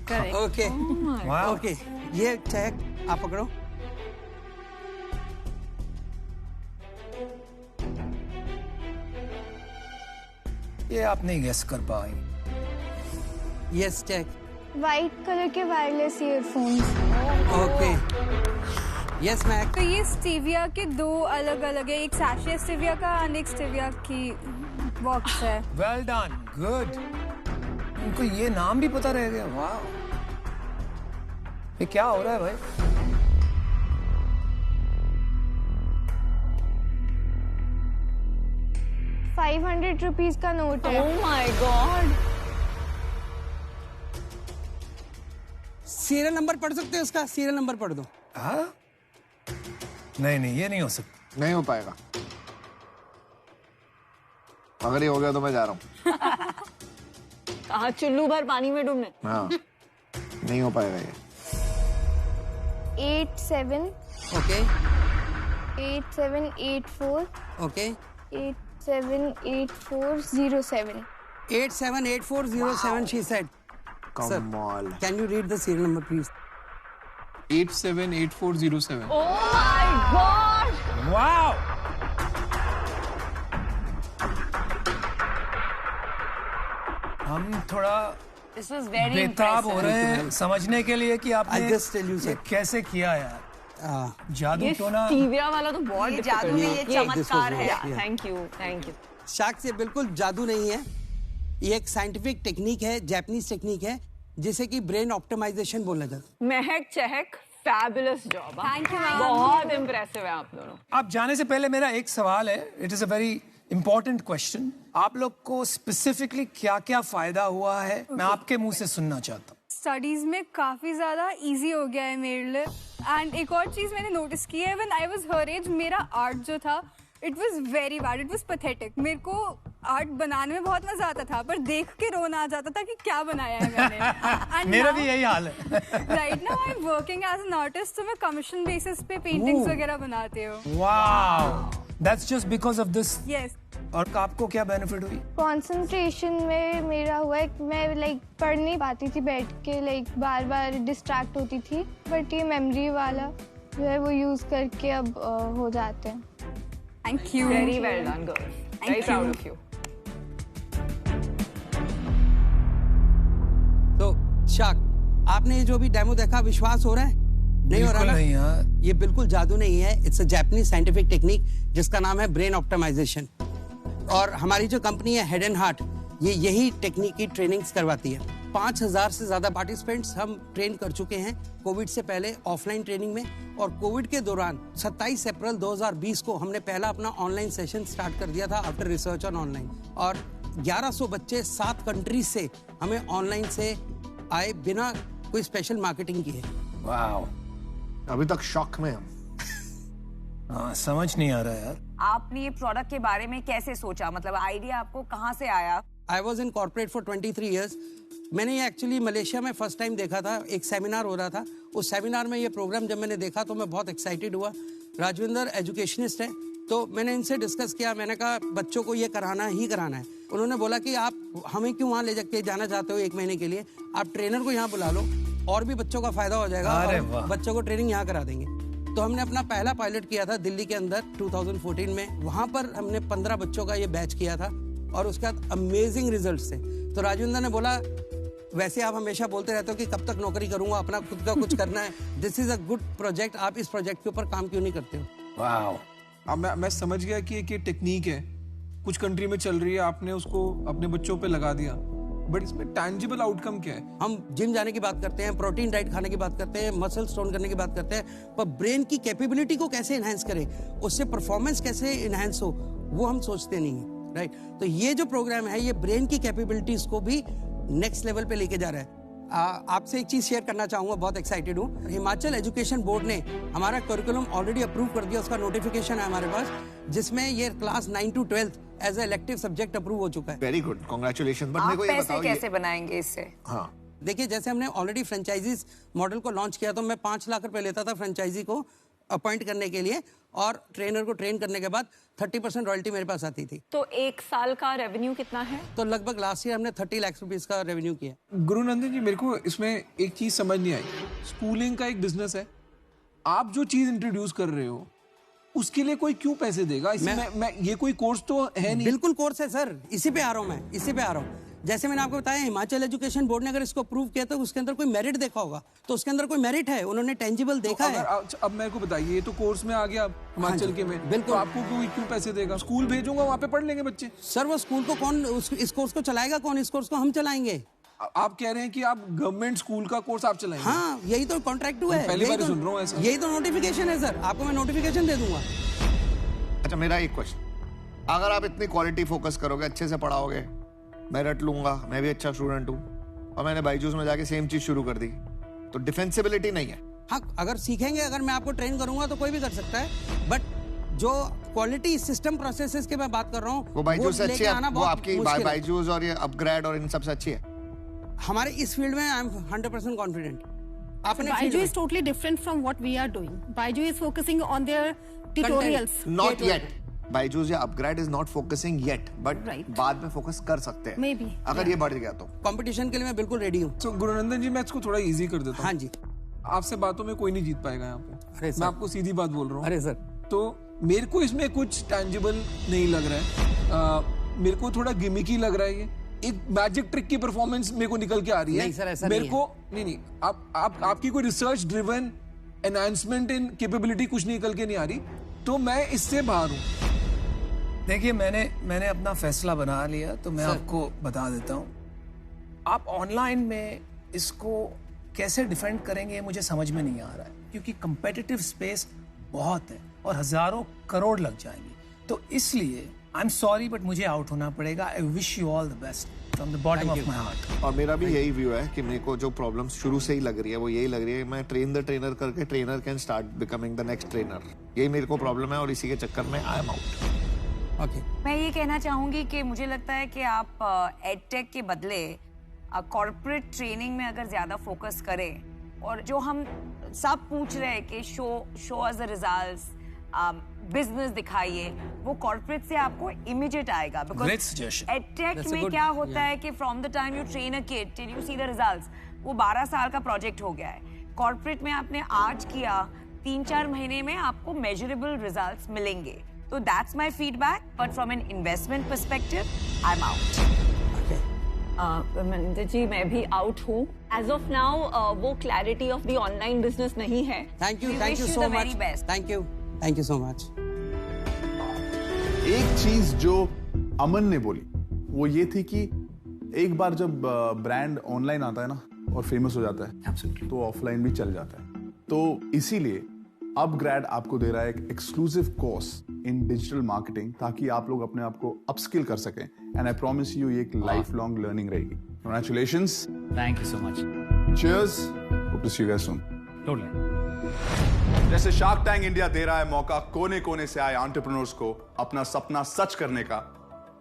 करेक्ट। ओके ओके, ये चेक आप पकड़ो। ये आप नहीं गेस कर पाई। Yes cheque. वाइट कलर के wireless earphones. Okay yes Mac. तो ये स्टीविया के दो अलग अलग है, एक सैशे स्टीविया का और एक स्टीविया की बॉक्स है। Well done, good. उनको ये नाम भी पता रह गया, वाह। ये क्या हो रहा है भाई? ₹500 का नोट है। Oh my God. Serial number पढ़ सकते हो इसका? सीरियल नंबर पढ़ दो। हाँ? नहीं ये नहीं हो सकता। नहीं हो पाएगा। अगर ये हो गया तो मैं जा रहा हूँ। कहा चुल्लू भर पानी में डूबने। हाँ, नहीं हो पाएगा ये। 87 ओके 8784 ओके 878407 878407 she said. कमाल। Can you read the serial number please? 878407. Oh my God! Wow! हम थोड़ा This was very बेताब हो रहे हैं impressive. समझने के लिए कि आपने I'll just tell you, ये sir. कैसे किया यार। जादू ये टोना। स्टीविया वाला तो बहुत ये difficult जादू नहीं, है। ये ये चमत्कार है। Yeah. Thank you. शार्क से बिल्कुल जादू नहीं है, ये एक साइंटिफिक टेक्निक है, जापानीज टेक्निक है, जिसे कि ब्रेन ऑप्टिमाइजेशन बोला जाता है। महक चहक fabulous job. Thank you, ma'am. बहुत इम्प्रेसिव है आप दोनों। आप जाने से पहले मेरा एक सवाल है, it is a very important question. आप लोग को स्पेसिफिकली क्या क्या फायदा हुआ है, मैं आपके मुंह से सुनना चाहता हूँ। स्टडीज में काफी ज्यादा इजी हो गया है मेरे लिए। एंड एक और चीज मैंने नोटिस की है, when I was her age मेरा आर्ट जो था it was very bad, it was pathetic. मेरे को आर्ट बनाने में बहुत मजा आता था, पर देख के रोना आ जाता था कि क्या बनाया है मैंने। मेरा भी यही हाल है। Right now I am working as an artist, तो मैं कमीशन बेसिस पे पेंटिंग्स वगैरह बनाते हूँ। Wow, that's just because of this. Yes. और आपको क्या बेनिफिट हुई? कंसंट्रेशन में मेरा हुआ है, मैं लाइक पढ़ नहीं पाती थी बैठ के, लाइक बार बार डिस्ट्रैक्ट होती थी, बट ये मेमोरी वाला जो है वो यूज करके अब हो जाते हैं। Thank you. Very well done girls, very proud of you. तो शार्क, आपने ये जो भी डेमो देखा, विश्वास हो रहा है? नहीं हो रहा ना? नहीं यार, ये बिल्कुल जादू नहीं है, it's a Japanese scientific technique जिसका नाम है ब्रेन ऑप्टिमाइजेशन। और हमारी जो कंपनी है हेड एंड हार्ट, ये यही टेक्निक की ट्रेनिंग्स करवाती है। 5000 से ज्यादा पार्टिसिपेंट्स हम ट्रेन कर चुके हैं कोविड से पहले ऑफलाइन ट्रेनिंग में, और कोविड के दौरान 27 अप्रैल 2020 को हमने पहला अपना ऑनलाइन सेशन स्टार्ट कर दिया था आफ्टर रिसर्च ऑन ऑनलाइन, और 1100 बच्चे 7 कंट्रीज से हमें ऑनलाइन से आए बिना कोई स्पेशल मार्केटिंग किए। वाओ, अभी तक शॉक में हम। हाँ, समझ नहीं आ रहा यार। आपने ये प्रोडक्ट के बारे में कैसे सोचा, मतलब आइडिया आपको कहाँ से आया? I was in corporate for 23 years. मैंने ये एक्चुअली मलेशिया में फर्स्ट टाइम देखा था, एक सेमिनार हो रहा था। उस सेमिनार में ये प्रोग्राम जब मैंने देखा तो मैं बहुत एक्साइटेड हुआ। राजविंदर एजुकेशनिस्ट है, तो मैंने इनसे डिस्कस किया। मैंने कहा बच्चों को ये कराना ही कराना है। उन्होंने बोला कि आप हमें क्यों वहाँ ले जाके जाना चाहते हो 1 महीने के लिए, आप ट्रेनर को यहाँ बुला लो और भी बच्चों का फायदा हो जाएगा और बच्चों को ट्रेनिंग यहाँ करा देंगे। तो हमने अपना पहला पायलट किया था दिल्ली के अंदर 2014 में। वहाँ पर हमने 15 बच्चों का ये बैच किया था और उसके बाद अमेजिंग रिजल्ट्स थे। तो राजविंदर ने बोला वैसे आप हमेशा बोलते रहते हो कि कब तक नौकरी करूंगा, अपना खुद का कुछ करना है, this is a good project, आप इस प्रोजेक्ट के ऊपर काम क्यों नहीं करते हो? वाओ, अब मैं समझ गया कि एक टेक्निक है, कुछ कंट्री में चल रही है, आपने उसको अपने बच्चों पे लगा दिया, बट इसमें टैंजिबल आउटकम क्या है? हम जिम जाने की बात करते हैं, प्रोटीन डाइट खाने की बात करते हैं, मसल स्टोन करने की बात करते हैं, पर ब्रेन की कैपेबिलिटी को कैसे एनहांस करें, उससे परफॉर्मेंस कैसे एनहांस हो, वो हम सोचते नहीं है, राइट? तो ये जो प्रोग्राम है ये ब्रेन की कैपेबिलिटीज को भी नेक्स्ट लेवल पे लेके जा रहा है। आपसे एक चीज शेयर करना चाहूंगा, बहुत एक्साइटेड हूँ। हिमाचल एजुकेशन बोर्ड ने हमारा करिकुलम ऑलरेडी अप्रूव कर दिया, उसका नोटिफिकेशन है हमारे पास, जिसमें ये class 9 to 12 as a elective subject approve हो चुका है। Very good, congratulation. बट आप मेरे को ये पैसे बताओ कैसे बनाएंगे इससे? हाँ, देखिए जैसे हमने ऑलरेडी फ्रेंचाइजीज मॉडल को लॉन्च किया, तो मैं 5 लाख रुपए लेता था फ्रेंचाइजी को अपॉइंट करने के लिए, और ट्रेनर को ट्रेन करने के बाद 30% रॉयल्टी मेरे पास आती थी। तो 1 साल का रेवेन्यू कितना है? तो लगभग लास्ट ईयर हमने 30 लाख रुपीस का रेवेन्यू किया। गुरुनंदन जी, मेरे को इसमें एक चीज समझ नहीं आई। स्कूलिंग का एक बिजनेस है, आप जो चीज इंट्रोड्यूस कर रहे हो उसके लिए कोई क्यों पैसे देगा? मैं ये कोई कोर्स तो है नहीं। बिल्कुल कोर्स है सर, इसी पे आ रहा हूँ मैं, इसी पे आ रहा हूँ। जैसे मैंने आपको बताया, हिमाचल एजुकेशन बोर्ड ने अगर इसको अप्रूव किया तो उसके अंदर कोई मेरिट देखा होगा, तो उसके अंदर कोई मेरिट है, उन्होंने टेंजिबल देखा है। अब मेरे को बताइए, ये तो कोर्स में आ गया हिमाचल के में, बिल्कुल। तो आपको क्यों पैसे देगा? स्कूल भेजूंगा, वहाँ पे पढ़ लेंगे बच्चे। सर वो स्कूल को कौन, इस कोर्स को चलाएगा कौन? इस कोर्स को हम चलाएंगे। आप कह रहे हैं कि आप गवर्नमेंट स्कूल का कोर्स आप चलाएंगे? हाँ, यही तो कॉन्ट्रैक्ट हुआ है, पहली बार सुन रहा हूँ ऐसा। यही तो नोटिफिकेशन है सर, आपको मैं नोटिफिकेशन दे दूंगा। अच्छा मेरा एक क्वेश्चन, अगर आप इतनी क्वालिटी फोकस करोगे, अच्छे से पढ़ाओगे, मैं रट लूंगा, मैं भी अच्छा स्टूडेंट हूँ, और मैंने बायजूस में जाके सेम चीज शुरू कर दी, तो डिफेंसिबिलिटी नहीं है? हाँ, अगर सीखेंगे, अगर मैं आपको ट्रेन करूंगा तो कोई भी कर सकता है, बट जो क्वालिटी सिस्टम प्रोसेसेस की मैं बात कर रहा हूँ, वो बायजूस से अच्छी है, वो आपकी बायजूस और ये अपग्रेड और इन सबसे अच्छी है हमारे इस फील्ड में। I am 100% confident. Byju is totally different from what we are doing. Byju is focusing on their tutorials. Not yet. Byju's या upGrad is not focusing yet, but बाद में फोकस कर सकते हैं Maybe. अगर ये बढ़ गया तो। कंपटीशन के लिए मैं बिल्कुल रेडी हूँ। तो गुरुनंदन जी, मैं इसको थोड़ा इजी कर देता हूँ। हाँ जी। आपसे बातों में कोई नहीं जीत पाएगा यहाँ पे। अरे मैं आपको सीधी बात बोल रहा हूँ। अरे सर, तो मेरे को इसमें कुछ टैंजिबल नहीं लग रहा है, मेरे को थोड़ा गिमिकी लग रहा है। ये एक मैजिक ट्रिक की परफॉर्मेंस मेरे को निकल के आ रही है। नहीं सर, ऐसा मेरे को नहीं, आपकी कोई रिसर्च ड्रिवन एनहांसमेंट इन कैपेबिलिटी कुछ निकल के नहीं आ रही, तो मैं इससे बाहर हूँ। देखिए, मैंने अपना फैसला बना लिया, तो मैं आपको बता देता हूँ। आप ऑनलाइन में इसको कैसे डिफेंड करेंगे मुझे समझ में नहीं आ रहा है, क्योंकि कंपेटिटिव स्पेस बहुत है और हजारों करोड़ लग जाएंगे। तो इसलिए आई एम सॉरी, बट मुझे आउट होना पड़ेगा। I wish you all the best from the bottom of my heart. और मेरा भी यही व्यू है कि मेरे को जो प्रॉब्लम शुरू से ही लग रही है वो यही लग रही है, मैं ट्रेन द ट्रेनर करके trainer can start becoming the next trainer. यही मेरे को प्रॉब्लम है और इसी के चक्कर में आई एम आउट। मैं ये कहना चाहूंगी कि मुझे लगता है कि आप एडटेक के बदले कॉर्पोरेट ट्रेनिंग में अगर ज्यादा फोकस करें, और जो हम सब पूछ रहे हैं कि show us the results, business दिखाइए, वो कॉर्पोरेट से आपको इमीडिएट आएगा। बिकॉज एडटेक में क्या होता है कि from the time you train a kid till you see the results, वो 12 साल का प्रोजेक्ट हो गया है। कॉर्पोरेट में आपने आज किया, 3-4 महीने में आपको मेजरेबल रिजल्ट्स मिलेंगे। So that's my feedback, but from an investment perspective, I'm out. Maninder ji, मैं भी आउट हूँ। As of now, वो clarity of the online business नहीं है। Thank you so much. Thank you so much. एक चीज जो अमन ने बोली वो ये थी कि एक बार जब ब्रांड ऑनलाइन आता है ना और फेमस हो जाता है, तो ऑफलाइन भी चल जाता है। तो इसीलिए अपग्रेड आपको दे रहा है एक exclusive course in digital marketing ताकि आप लोग अपने आप को अपस्किल कर सकें एंड आई प्रॉमिस यू ये एक लाइफ लॉन्ग लर्निंग रहेगी. Congratulations. Thank you so much. Cheers. Hope to see you guys soon. Totally. जैसे शार्क टैंक इंडिया दे रहा है मौका कोने कोने से आए एंटरप्रेन्योर्स को अपना सपना सच करने का,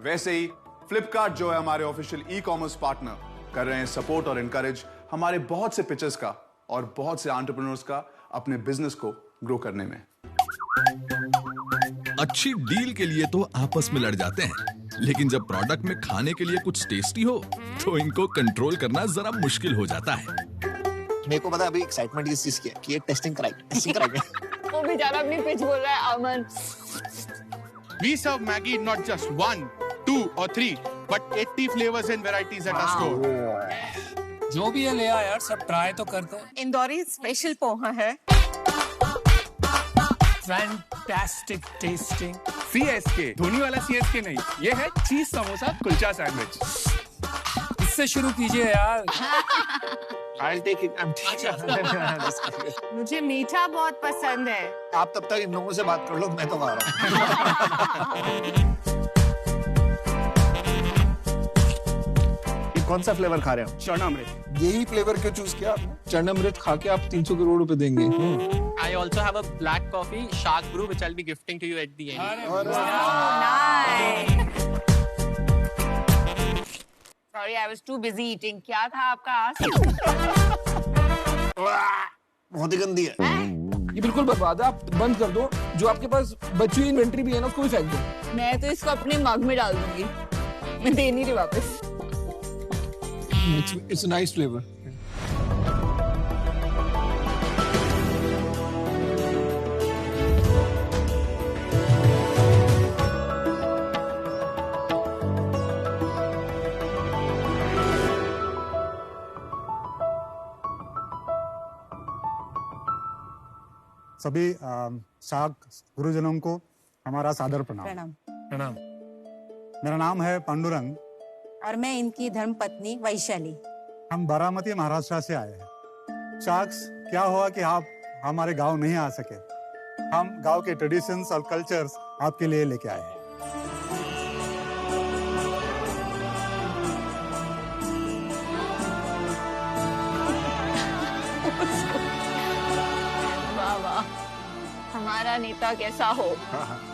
वैसे ही फ्लिपकार्ट जो है हमारे ऑफिशियल ई-कॉमर्स पार्टनर कर रहे हैं सपोर्ट और एनकरेज हमारे बहुत से पिचेस का और बहुत से एंटरप्रेन्योर्स का अपने बिजनेस को ग्रो करने में. अच्छी डील के लिए तो आपस में लड़ जाते हैं, लेकिन जब प्रोडक्ट में खाने के लिए कुछ टेस्टी हो तो इनको कंट्रोल करना जरा मुश्किल हो जाता है. मेरे को पता है अभी एक्साइटमेंट इस चीज की है कि ये टेस्टिंग कराएंगे. वो बेचारा अपनी पिच बोल रहा है अमन. We serve Maggi not just 1, 2 or 3 but 80 flavors and varieties at our store. जो भी ये ले आया यार सब ट्राई तो करते हैं. इंदौरी स्पेशल पोहा है. Fantastic testing. CSK धोनी वाला CSK नहीं, ये है चीज समोसा कुलचा सैंडविच. इससे शुरू कीजिए यार. I'll take it. मुझे मीठा बहुत पसंद है. आप तब तक इन लोगों से बात कर लो, मैं तो खा रहा हूँ. कौन सा फ्लेवर खा रहे हो? चरणामृत. यही फ्लेवर क्यों चूज किया आपने? चरणामृत खा के आप 300 करोड़ रुपए देंगे. I also have a black coffee, Shark Brew, which I'll be gifting to you at the end. Sorry, I was too busy eating. क्या था आपका आज? बहुत ही गंदी है. ये बिल्कुल बर्बाद है. आप बंद कर दो. जो आपके पास बची हुई इन्वेंट्री भी है ना उसको भी फेंक दो. मैं तो इसको अपने मग में डाल दूंगी. मैं दे नहीं रही वापस. It's a nice flavor. सभी शार्क गुरुजनों को हमारा सादर प्रणाम. प्रणाम. मेरा नाम है पांडुरंग और मैं इनकी धर्मपत्नी वैशाली. हम बारामती महाराष्ट्र से आए हैं. शार्क्स क्या हुआ कि आप हमारे गांव नहीं आ सके. हम गांव के ट्रेडिशंस और कल्चर्स आपके लिए लेके आए हैं. हमारा नेता कैसा हो?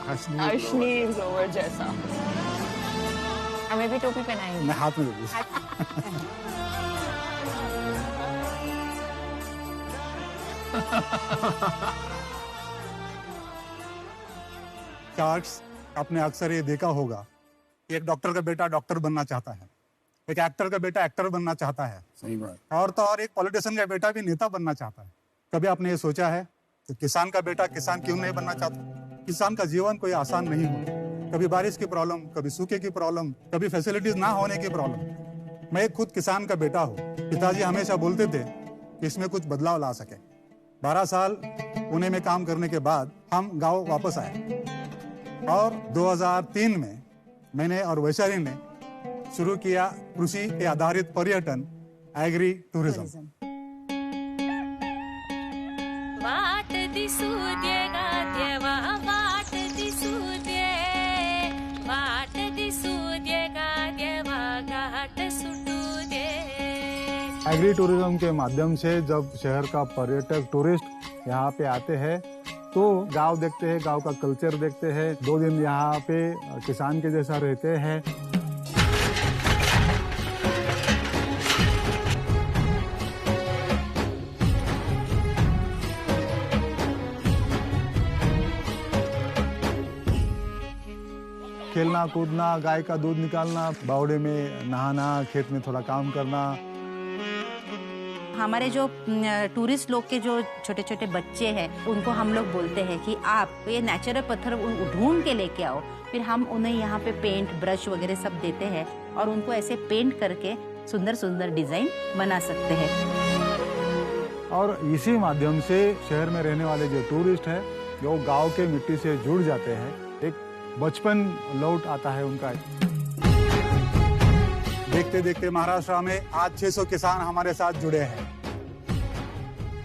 अश्लील ग्रोवर जैसा. हमें भी टोपी पहनाएंगे. मैं हाथ में लूंगी. शार्क्स आपने अक्सर ये देखा होगा कि एक डॉक्टर का बेटा डॉक्टर बनना चाहता है, एक एक्टर का बेटा एक्टर बनना चाहता है. सही बात. और तो और एक पॉलिटिशियन का बेटा भी नेता बनना चाहता है. कभी आपने ये सोचा है कि किसान का बेटा किसान क्यों नहीं बनना चाहता? किसान का जीवन कोई आसान नहीं होता. कभी बारिश की प्रॉब्लम, कभी सूखे की प्रॉब्लम, कभी फैसिलिटीज ना होने की प्रॉब्लम. मैं खुद किसान का बेटा हूँ. पिताजी हमेशा बोलते थे कि इसमें कुछ बदलाव ला सके. 12 साल पुणे में काम करने के बाद हम गांव वापस आए और 2003 में मैंने और वैशाली ने शुरू किया कृषि पे आधारित पर्यटन एग्री टूरिज्म. वाट दिसू दे गा देवा, वाट दिसू दे, वाट दिसू दे गा देवा, घाट सुटू दे. एग्री टूरिज्म के माध्यम से जब शहर का पर्यटक टूरिस्ट यहाँ पे आते हैं तो गांव देखते हैं, गांव का कल्चर देखते हैं. 2 दिन यहाँ पे किसान के जैसा रहते हैं. खेलना कूदना, गाय का दूध निकालना, बावड़े में नहाना, खेत में थोड़ा काम करना. हमारे जो टूरिस्ट लोग के जो छोटे छोटे बच्चे हैं उनको हम लोग बोलते हैं कि आप ये नेचुरल पत्थर ढूंढ के लेके आओ. फिर हम उन्हें यहाँ पे पेंट ब्रश वगैरह सब देते हैं और उनको ऐसे पेंट करके सुंदर सुंदर डिजाइन बना सकते हैं. और इसी माध्यम से शहर में रहने वाले जो टूरिस्ट हैं वो गांव के मिट्टी से जुड़ जाते हैं. एक बचपन लौट आता है उनका. देखते देखते महाराष्ट्र में आज 600 किसान हमारे साथ जुड़े हैं.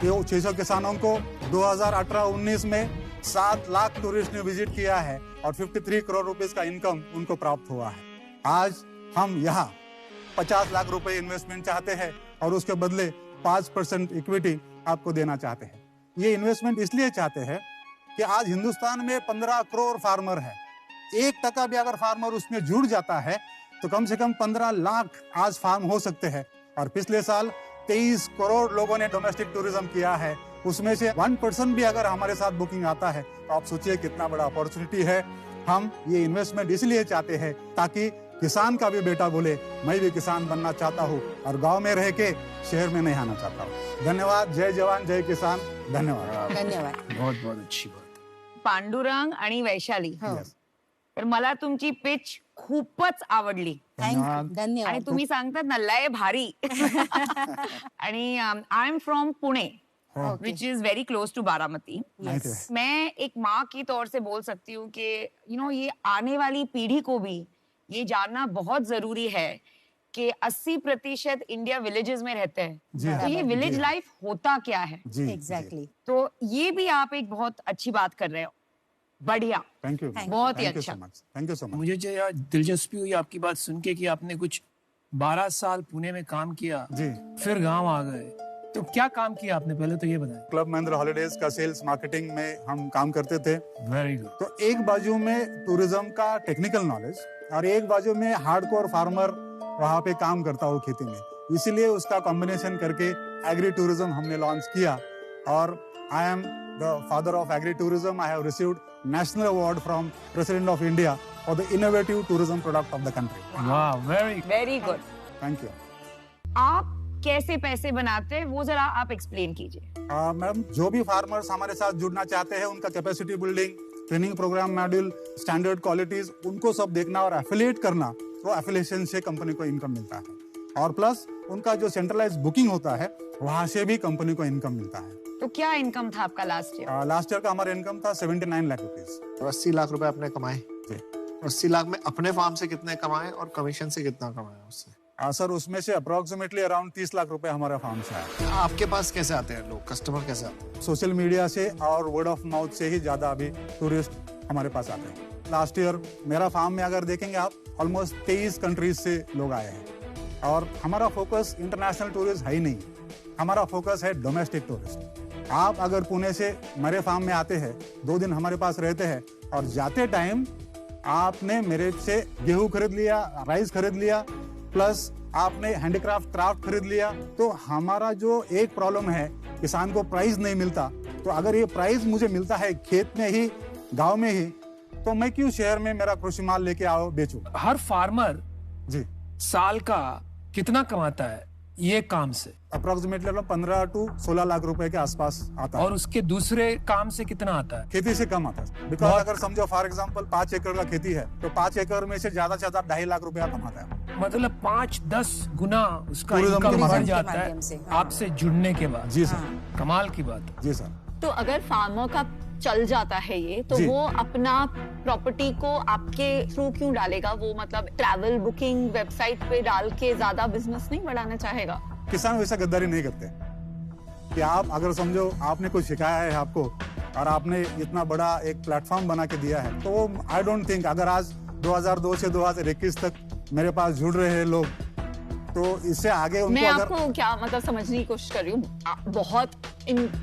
ये 600 किसानों को 2018-19 में 7 लाख टूरिस्ट ने विजिट किया है और 53 करोड़ रुपए का इनकम उनको प्राप्त हुआ है। आज हम यहाँ 50 लाख रुपए इन्वेस्टमेंट चाहते हैं और उसके बदले 5% इक्विटी आपको देना चाहते हैं। ये इन्वेस्टमेंट इसलिए चाहते हैं कि आज हिंदुस्तान में 15 करोड़ फार्मर है। 1% भी अगर फार्मर उसमें जुड़ जाता है तो कम से कम 15 लाख आज फार्म हो सकते हैं। और पिछले साल 23 करोड़ लोगों ने डोमेस्टिक टूरिज्म किया है। उसमें से 1% भी अगर हमारे साथ बुकिंग आता है तो आप सोचिए कितना बड़ा अपॉर्चुनिटी है। हम ये इन्वेस्टमेंट इसलिए चाहते हैं ताकि किसान का भी बेटा बोले मैं भी किसान बनना चाहता हूँ और गांव में रह के शहर में नहीं आना चाहता हूँ। धन्यवाद। जय जवान जय किसान। धन्यवाद। धन्यवाद। बहुत बहुत अच्छी बात। पांडुरंग आणि वैशाली, तर मला तुमची पिच खूपच आवडली. धन्यवाद. आणि तुम्ही सांगतात ना लय भारी. आणि I am from Pune which is very close to Baramati. मैं एक माँ की तौर से बोल सकती हूँ कि ये आने वाली पीढ़ी को भी ये जानना बहुत जरूरी है कि 80% इंडिया विलेजेस में रहते हैं, तो ये विलेज लाइफ होता क्या है एग्जैक्टली। तो ये भी आप एक बहुत अच्छी बात कर रहे हो। बढ़िया, थैंक यू, बहुत ही अच्छा। Thank you so much. मुझे जो यार दिलचस्पी हुई आपकी बात सुन के कि आपने कुछ 12 साल पुणे में काम किया, फिर गांव आ गए, तो क्या काम किया आपने, पहले तो ये बताएं। क्लब महिंद्रा हॉलिडेज का सेल्स मार्केटिंग में हम काम करते थे। Very good. तो एक बाजू में टूरिज्म का टेक्निकल नॉलेज और एक बाजू में हार्डकोर फार्मर वहाँ पे काम करता हो खेती में, इसीलिए उसका कॉम्बिनेशन करके एग्री टूरिज्म हमने लॉन्च किया। और I am the father of agri tourism. I have received national award from president of India for the innovative tourism product of the country. वाह, वेरी गुड। Thank you. आप कैसे पैसे बनाते हैं वो जरा आप एक्सप्लेन कीजिए। मैम, जो भी फार्मर्स हमारे साथ जुड़ना चाहते हैं उनका capacity building, training program, module, standard qualities, उनको सब देखना और एफिलिएट करना, तो एफिलिएशन से कंपनी को इनकम मिलता है। और प्लस उनका जो सेंट्रलाइज बुकिंग होता है वहां से भी कंपनी को इनकम मिलता है। तो क्या इनकम था आपका लास्ट ईयर? लास्ट ईयर का हमारा इनकम था 79 लाख रुपीज। तो 80 लाख रुपए आपने कमाए। 80 लाख में अपने फार्म से कितने कमाए और कमीशन से कितना कमाया उससे? सर, उसमें से अप्रोक्सीमेटली अराउंड 30 लाख रुपए हमारा फार्म से आया। आपके पास कैसे आते हैं लोग, कस्टमर कैसे आते हैं? सोशल मीडिया से और वर्ड ऑफ माउथ से ही ज्यादा अभी टूरिस्ट हमारे पास आते हैं। लास्ट ईयर मेरा फार्म में अगर देखेंगे आप, ऑलमोस्ट 23 कंट्रीज से लोग आए हैं। और हमारा फोकस इंटरनेशनल टूरिस्ट है ही नहीं, हमारा फोकस है डोमेस्टिक टूरिस्ट। आप अगर पुणे से मेरे फार्म में आते हैं, 2 दिन हमारे पास रहते हैं और जाते टाइम आपने मेरे से गेहूं खरीद लिया, राइस खरीद लिया, प्लस आपने हैंडीक्राफ्ट क्राफ्ट खरीद लिया, तो हमारा जो एक प्रॉब्लम है, किसान को प्राइस नहीं मिलता। तो अगर ये प्राइस मुझे मिलता है खेत में ही, गांव में ही, तो मैं क्यों शहर में मेरा कृषि माल लेके आओ बेचूं? हर फार्मर जी साल का कितना कमाता है ये काम से? अप्रोक्सीमेटली 15 to 16 लाख रुपए के आसपास आता है। और उसके दूसरे काम से कितना आता है? खेती से कम आता है। बिकॉज अगर समझो फॉर एग्जांपल 5 एकड़ का खेती है, तो 5 एकड़ में से ज्यादा 2.5 लाख रुपया कमाता है। मतलब 5-10 गुना उसका टूरिज्म इनकम के बढ़ जाता है आपसे जुड़ने के बाद। जी सर, कमाल की बात। जी सर। तो अगर फार्मर का चल जाता है ये, तो वो अपना प्रॉपर्टी को आपके थ्रू क्यों डालेगा? वो मतलब ट्रैवल बुकिंग वेबसाइट पे डाल के ज्यादा बिजनेस नहीं बढ़ाना चाहेगा? किसान वैसा गद्दारी नहीं करते कि आप अगर समझो आपने कुछ सिखाया है आपको और आपने इतना बड़ा एक प्लेटफॉर्म बना के दिया है, तो आई डोंट थिंक अगर आज 2002 से 2021 तक मेरे पास जुड़ रहे हैं लोग, तो इससे आगे उनको मैं आपको क्या मतलब समझने की कोशिश कर रही हूँ। बहुत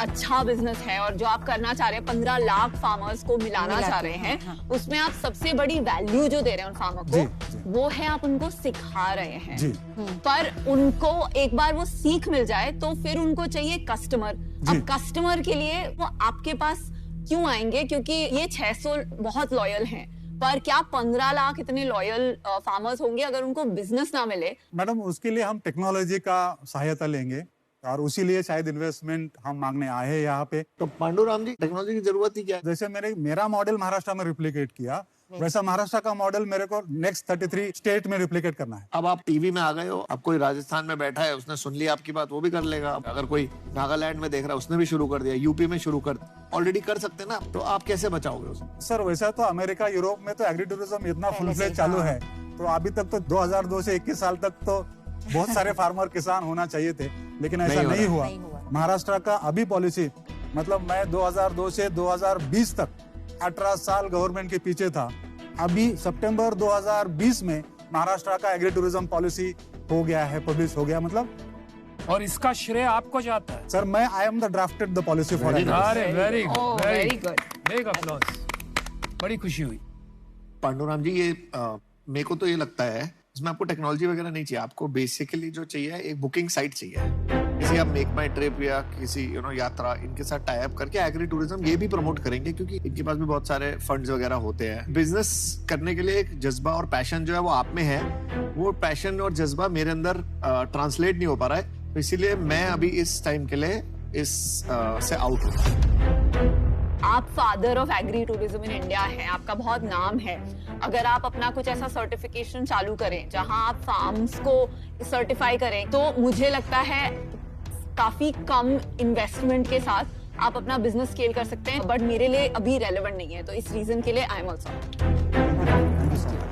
अच्छा बिजनेस है और जो आप करना चाह रहे हैं, 15 लाख फार्मर्स को मिलाना चाह रहे हैं, उसमें आप सबसे बड़ी वैल्यू जो दे रहे हैं उन फार्मर को, वो है आप उनको सिखा रहे हैं। पर उनको एक बार वो सीख मिल जाए तो फिर उनको चाहिए कस्टमर। अब कस्टमर के लिए वो आपके पास क्यों आएंगे? क्योंकि ये 600 बहुत लॉयल हैं, पर क्या 15 लाख इतने लॉयल फार्मर्स होंगे अगर उनको बिजनेस ना मिले? मैडम, उसके लिए हम टेक्नोलॉजी का सहायता लेंगे और उसी लिए शायद इन्वेस्टमेंट हम मांगने आए हैं यहाँ पे। तो पांडुराम जी, टेक्नोलॉजी की जरूरत ही क्या है? जैसे मेरा मॉडल महाराष्ट्र में रिप्लिकेट किया, वैसा महाराष्ट्र का मॉडल मेरे को नेक्स्ट 33 स्टेट में रिप्लिकेट करना है। अब आप टीवी में आ गए हो, अब कोई राजस्थान में बैठा है, उसने सुन लिया आपकी बात, वो भी कर लेगा। अगर कोई नागालैंड में देख रहा है, उसने भी शुरू कर दिया, यूपी में शुरू कर, ऑलरेडी कर सकते हैं ना। तो आप कैसे बचाओगे उसे? सर, वैसा तो अमेरिका, यूरोप में तो एग्री टूरिज्म इतना फुल फ्लेज चालू है, तो अभी तक तो 2002 से 21 साल तक तो बहुत सारे फार्मर किसान होना चाहिए थे, लेकिन ऐसा नहीं हुआ। महाराष्ट्र का अभी पॉलिसी मतलब मैं 2002 से 2020 तक 18 साल गवर्नमेंट के पीछे था। अभी सितंबर 2020 में महाराष्ट्र का एग्री टूरिज्म पॉलिसी हो गया है, पब्लिश हो गया, मतलब। और इसका श्रेय आपको जाता है सर, मैं I am the drafted the policy for अरे very good, very good, big applause, बड़ी खुशी हुई। पांडुराम जी, ये मेरे को तो ये लगता है इसमें आपको टेक्नोलॉजी वगैरह नहीं चाहिए, आपको बेसिकली जो चाहिए एक बुकिंग साइट चाहिए। किसी आप मेक माई ट्रिप या किसी यात्रा इनके साथ टाई अप करके एग्री टूरिज्म ये भी प्रमोट करेंगे, क्योंकि इनके पास भी बहुत सारे फंड्स वगैरह होते हैं। बिजनेस करने के लिए एक जज्बा और पैशन जो है वो आप में है, वो पैशन और जज्बा मेरे अंदर ट्रांसलेट नहीं हो पा रहा है, तो इसीलिए मैं अभी इस टाइम के लिए इस से आउट हूँ। आप father of agri tourism in India हैं, आपका बहुत नाम है। अगर आप अपना कुछ ऐसा सर्टिफिकेशन चालू करें जहां आप फार्म्स को सर्टिफाई करें, तो मुझे लगता है काफी कम इन्वेस्टमेंट के साथ आप अपना बिजनेस स्केल कर सकते हैं, बट मेरे लिए अभी रेलेवेंट नहीं है, तो इस रीजन के लिए आई एम आल्सो।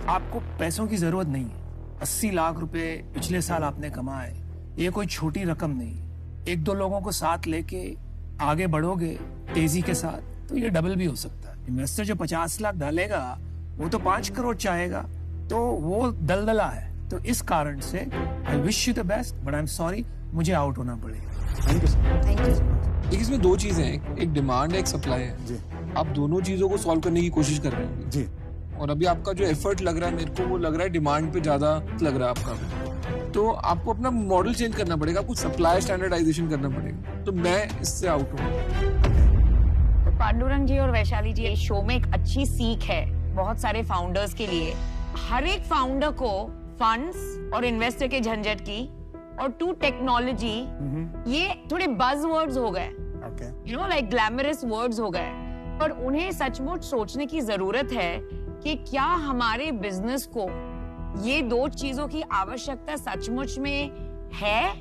आपको पैसों की जरूरत नहीं है। 80 लाख रुपए पिछले साल आपने कमाए, ये कोई छोटी रकम नहीं। एक दो लोगों को साथ लेके आगे बढ़ोगे तेजी के साथ, तो ये डबल भी हो सकता है। इन्वेस्टर जो 50 लाख डालेगा वो तो 5 करोड़ चाहेगा, तो वो दलदला है। तो इस कारण से I wish you the best, but I am sorry, मुझे आउट होना पड़ेगा। Thank you sir. Thank you so much. इसमें दो चीजें हैं, एक डिमांड है, एक सप्लाई है जी। आप दोनों चीजों को सॉल्व करने की कोशिश कर रहे हैं जी। और अभी आपका जो एफर्ट लग रहा है, मेरे को वो लग रहा है डिमांड पे ज्यादा लग रहा है आपका, तो आपको अपना मॉडल चेंज करना पड़ेगा, कुछ सप्लाई स्टैंडर्डाइजेशन करना पड़ेगा। तो मैं इससे आउट हूँ। पांडुरंग जी और वैशाली जी, इस शो में एक अच्छी सीख है बहुत सारे फाउंडर्स के लिए। हर एक फाउंडर को फंड्स और इन्वेस्टर के झंझट की और टू टेक्नोलॉजी, ये थोड़े बज वर्ड्स हो गए, you know, like glamorous words हो गए, पर उन्हें सचमुच सोचने की जरूरत है कि क्या हमारे बिजनेस को ये दो चीजों की आवश्यकता सचमुच में है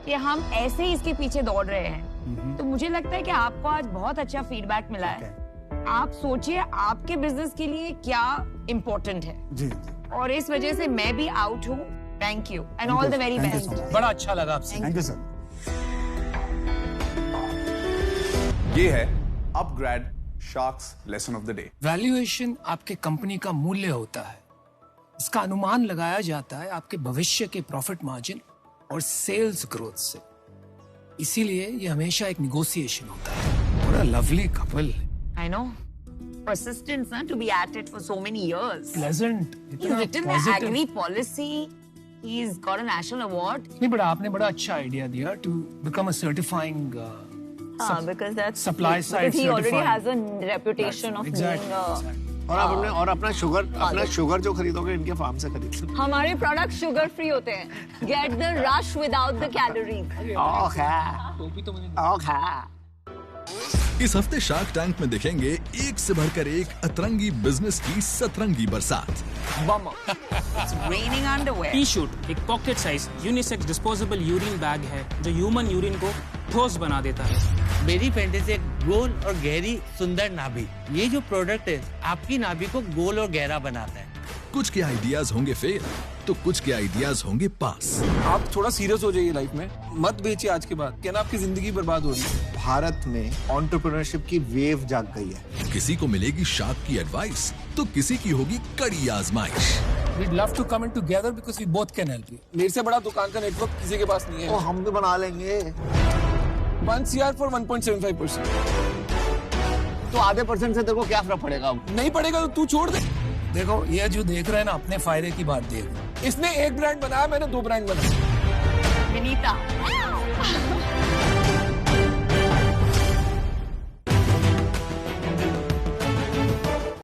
कि हम ऐसे ही इसके पीछे दौड़ रहे हैं। तो मुझे लगता है कि आपको आज बहुत अच्छा फीडबैक मिला है। आप सोचिए आपके बिजनेस के लिए क्या इम्पोर्टेंट है जी, और इस वजह से मैं भी आउट हूँ। Thank you and all the very best. बड़ा अच्छा लगा आपसे। Thank you sir. ये है upgrade sharks lesson of the day. Valuation आपके कंपनी का मूल्य होता है, इसका अनुमान लगाया जाता है आपके भविष्य के प्रॉफिट मार्जिन और सेल्स ग्रोथ से। इसीलिए ये हमेशा एक नेगोशिएशन होता है। और lovely couple. I know. Persistence, huh, to be at it for so many years. Pleasant. He's written the agri policy. He's got a national award. नहीं, बड़ा आपने बड़ा अच्छा आइडिया दिया to become a certifying because that's supply side because he already certified. has a reputation of Exactly, being और आप अपना sugar जो खरीदोगे इनके फार्म से खरीदो। हमारे प्रोडक्ट शुगर फ्री होते हैं। Get the rush without the calories. इस हफ्ते शार्क टैंक में देखेंगे एक से बढ़कर एक अतरंगी बिजनेस की सतरंगी बरसात। Raining underwear. टी-शूट एक pocket size unisex disposable urine bag है जो ह्यूमन यूरिन को ठोस बना देता है। मेरी फैंटेसी एक गोल और गहरी सुंदर नाभि। ये जो प्रोडक्ट है आपकी नाभि को गोल और गहरा बनाता है। कुछ के आइडियाज होंगे फेल तो कुछ के आइडियाज होंगे पास। आप थोड़ा सीरियस हो जाइए लाइफ में, मत बेचिए आज के बाद, क्या ना आपकी जिंदगी बर्बाद हो रही है। भारत में एंटरप्रेन्योरशिप की वेव जाग गई है। किसी को मिलेगी शार्क की एडवाइस तो किसी की होगी कड़ी आजमाइश। We'd love to come in together because we both can help you. मेरे से बड़ा दुकान का नेटवर्क किसी के पास नहीं है। तो हम भी बना लेंगे। 1 CR for 1.75%। तो आधे परसेंट से तेरे को क्या फर्क पड़ेगा? नहीं पड़ेगा तो तू छोड़ दे। देखो ये जो देख रहे हैं ना, अपने फायदे की बात देख। इसने एक ब्रांड बनाया, मैंने 2 ब्रांड बनाए। विनीता